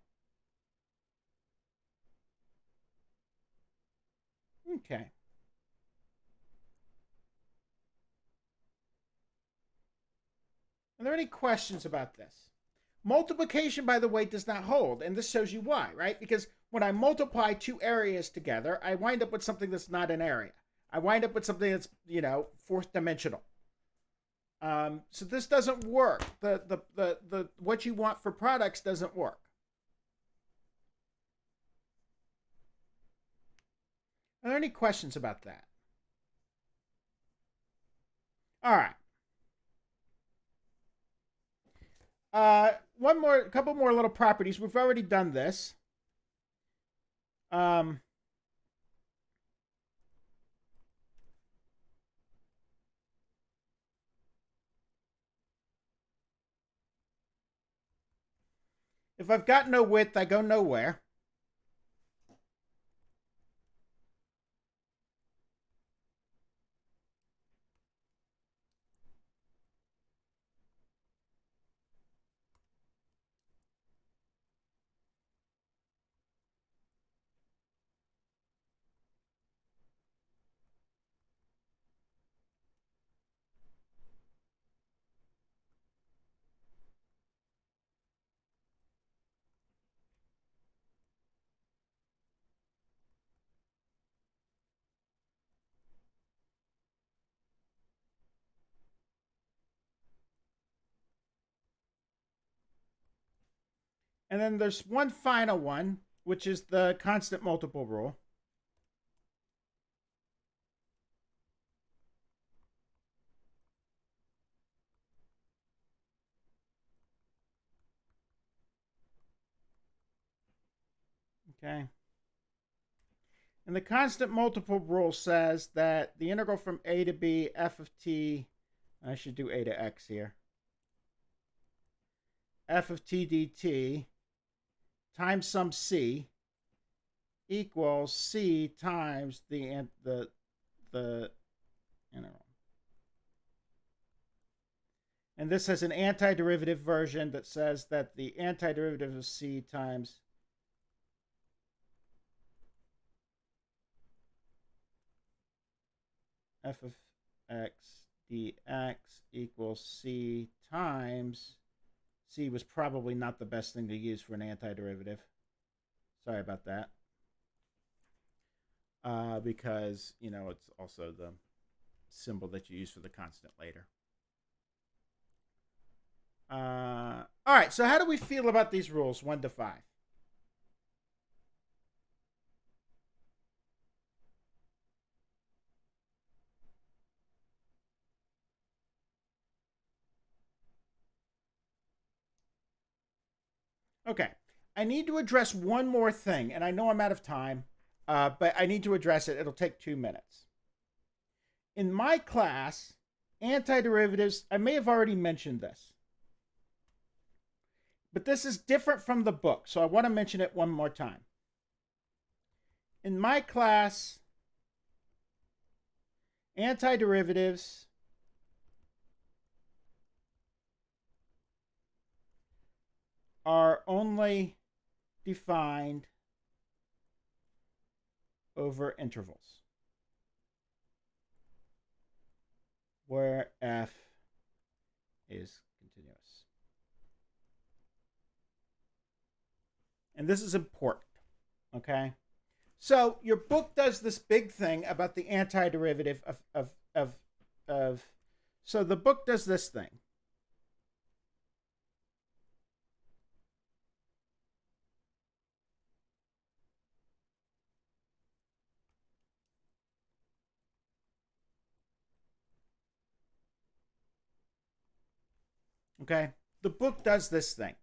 Okay. Are there any questions about this? Multiplication, by the way, does not hold, and this shows you why, right? Because when I multiply two areas together, I wind up with something that's not an area. I wind up with something that's, fourth dimensional. So this doesn't work. The what you want for products doesn't work. Are there any questions about that? All right. A couple more little properties. We've already done this. If I've got no width, I go nowhere. And then there's one final one, which is the constant multiple rule. Okay. And the constant multiple rule says that the integral from a to b f of t, I should do a to x here, f of t dt times some c equals c times the integral. And this has an antiderivative version that says that the antiderivative of c times f of x dx equals c times, c was probably not the best thing to use for an antiderivative. Sorry about that. Because, it's also the symbol that you use for the constant later. All right, so how do we feel about these rules, 1 to 5? Okay, I need to address one more thing, and I know I'm out of time, but I need to address it. It'll take 2 minutes. In my class, antiderivatives, I may have already mentioned this, but this is different from the book, so I want to mention it one more time. In my class, antiderivatives are only defined over intervals where f is continuous. And this is important, okay? So your book does this big thing about the antiderivative of so the book does this thing. Okay? The book does this thing.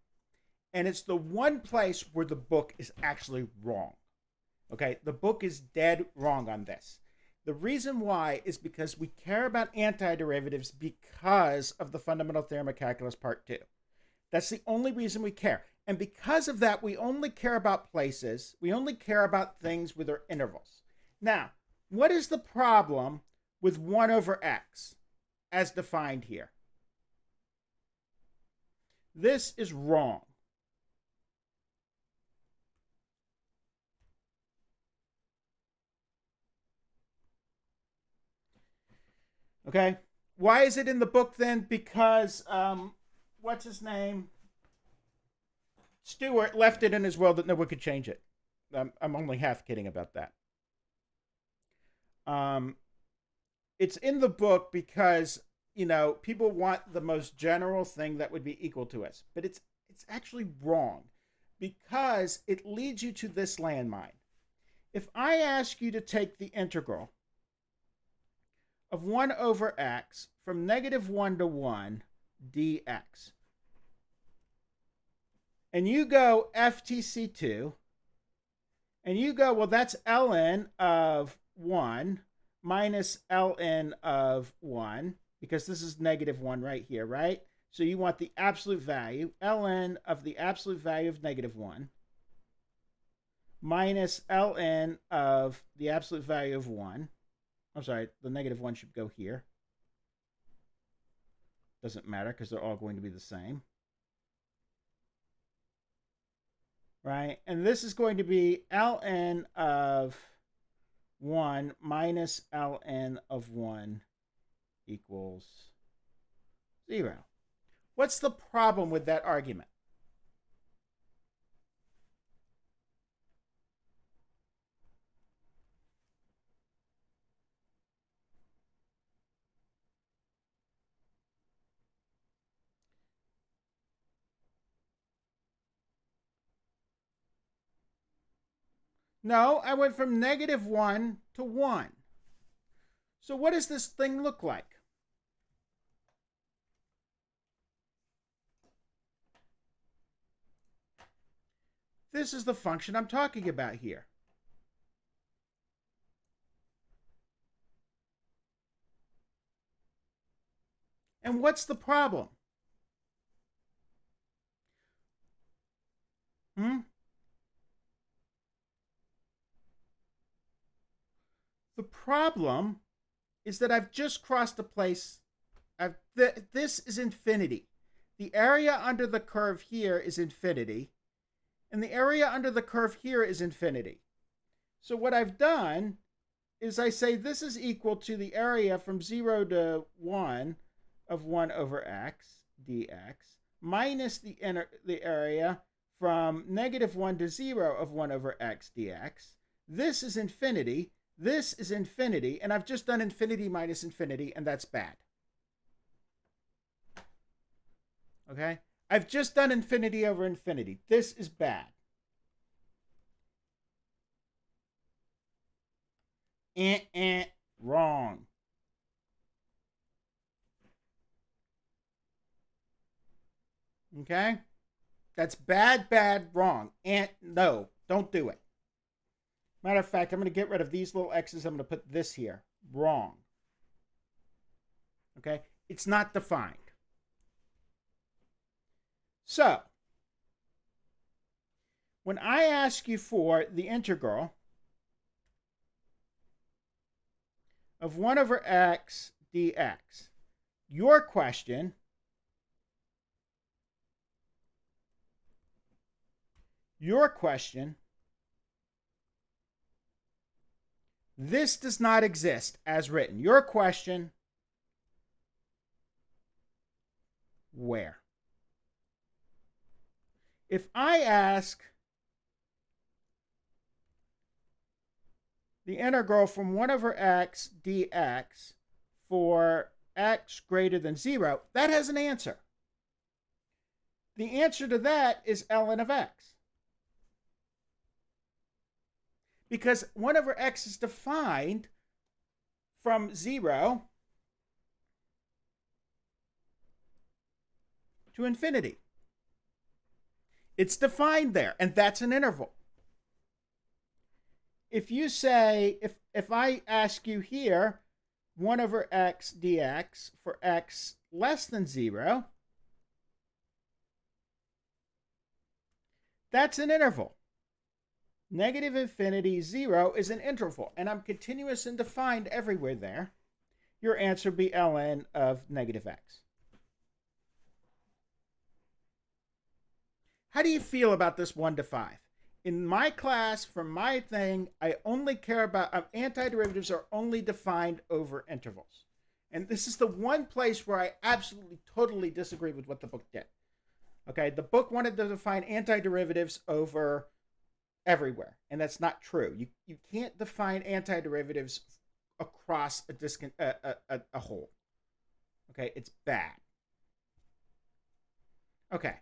And it's the one place where the book is actually wrong. Okay? The book is dead wrong on this. The reason why is because we care about antiderivatives because of the fundamental theorem of calculus part 2. That's the only reason we care. And because of that, we only care about places. We only care about things with their intervals. Now, what is the problem with 1 over x as defined here? This is wrong. Okay? Why is it in the book then? Because, what's his name? Stewart left it in his will that no one could change it. I'm only half kidding about that. It's in the book because, people want the most general thing that would be equal to us. But it's actually wrong because it leads you to this landmine. If I ask you to take the integral of 1 over x from -1 to 1 dx, and you go ftc2, and you go, well, that's ln of 1 minus ln of 1, because this is -1 right here, right? So you want the absolute value, ln of the absolute value of -1, minus ln of the absolute value of 1. I'm sorry, the -1 should go here. Doesn't matter because they're all going to be the same. Right? And this is going to be ln of 1 minus ln of 1 equals 0. What's the problem with that argument? No, I went from -1 to 1. So what does this thing look like? This is the function I'm talking about here. And what's the problem? The problem is that I've just crossed a place. This is infinity. The area under the curve here is infinity, and the area under the curve here is infinity. So what I've done is I say this is equal to the area from 0 to 1 of 1 over x dx minus the area from -1 to 0 of 1 over x dx. This is infinity. This is infinity, and I've just done infinity minus infinity, and that's bad. Okay? I've just done infinity over infinity. This is bad. Wrong. Okay? That's bad, bad, wrong. No, don't do it. Matter of fact, I'm going to get rid of these little x's. I'm going to put this here. Wrong. Okay? It's not defined. So, when I ask you for the integral of 1 over x dx, your question this does not exist as written. Your question, where? If I ask the integral from 1 over x dx for x greater than 0, that has an answer. The answer to that is ln of x. Because 1 over x is defined from 0 to infinity. It's defined there, and that's an interval. If you say, if I ask you here, 1 over x dx for x less than 0, that's an interval. Negative infinity, 0 is an interval, and I'm continuous and defined everywhere there. Your answer would be ln of negative x. How do you feel about this 1 to 5? In my class, for my thing, I only care about antiderivatives are only defined over intervals. And this is the one place where I absolutely, totally disagree with what the book did. Okay, the book wanted to define antiderivatives over everywhere, and that's not true. You can't define antiderivatives across a whole. Okay, it's bad. Okay,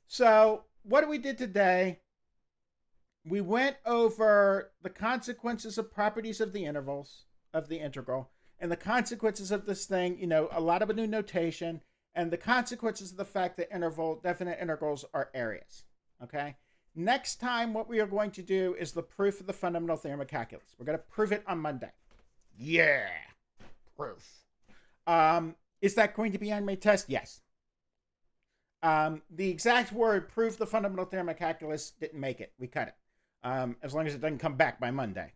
so what we did today, we went over the consequences of properties of the intervals, of the integral, and the consequences of this thing, a lot of a new notation, and the consequences of the fact that definite integrals are areas. Okay? Next time, what we are going to do is the proof of the fundamental theorem of calculus. We're going to prove it on Monday. Yeah, proof. Is that going to be on my test? Yes. The exact word prove the fundamental theorem of calculus didn't make it. We cut it. As long as it doesn't come back by Monday.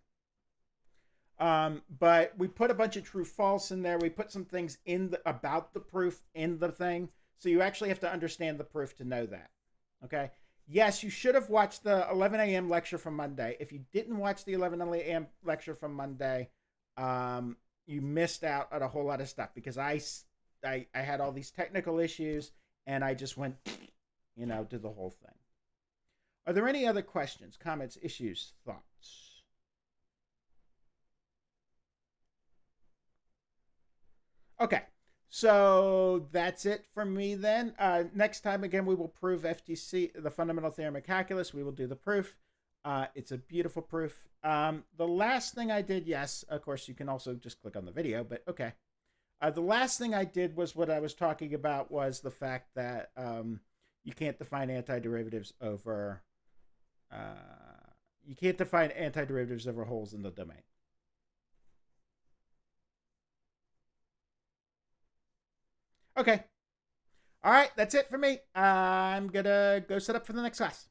But we put a bunch of true false in there. We put some things about the proof in the thing. So you actually have to understand the proof to know that. Okay? Yes, you should have watched the 11 a.m. lecture from Monday. If you didn't watch the 11 a.m. lecture from Monday, you missed out on a whole lot of stuff because I had all these technical issues and I just went, to the whole thing. Are there any other questions, comments, issues, thoughts? Okay, so that's it for me then. Next time, again, we will prove FTC, the fundamental theorem of calculus. We will do the proof. It's a beautiful proof. The last thing I did, yes, of course, you can also just click on the video, but okay. The last thing I did was what I was talking about was the fact that you can't define antiderivatives over you can't define antiderivatives over holes in the domain. Okay. All right, that's it for me. I'm gonna go set up for the next class.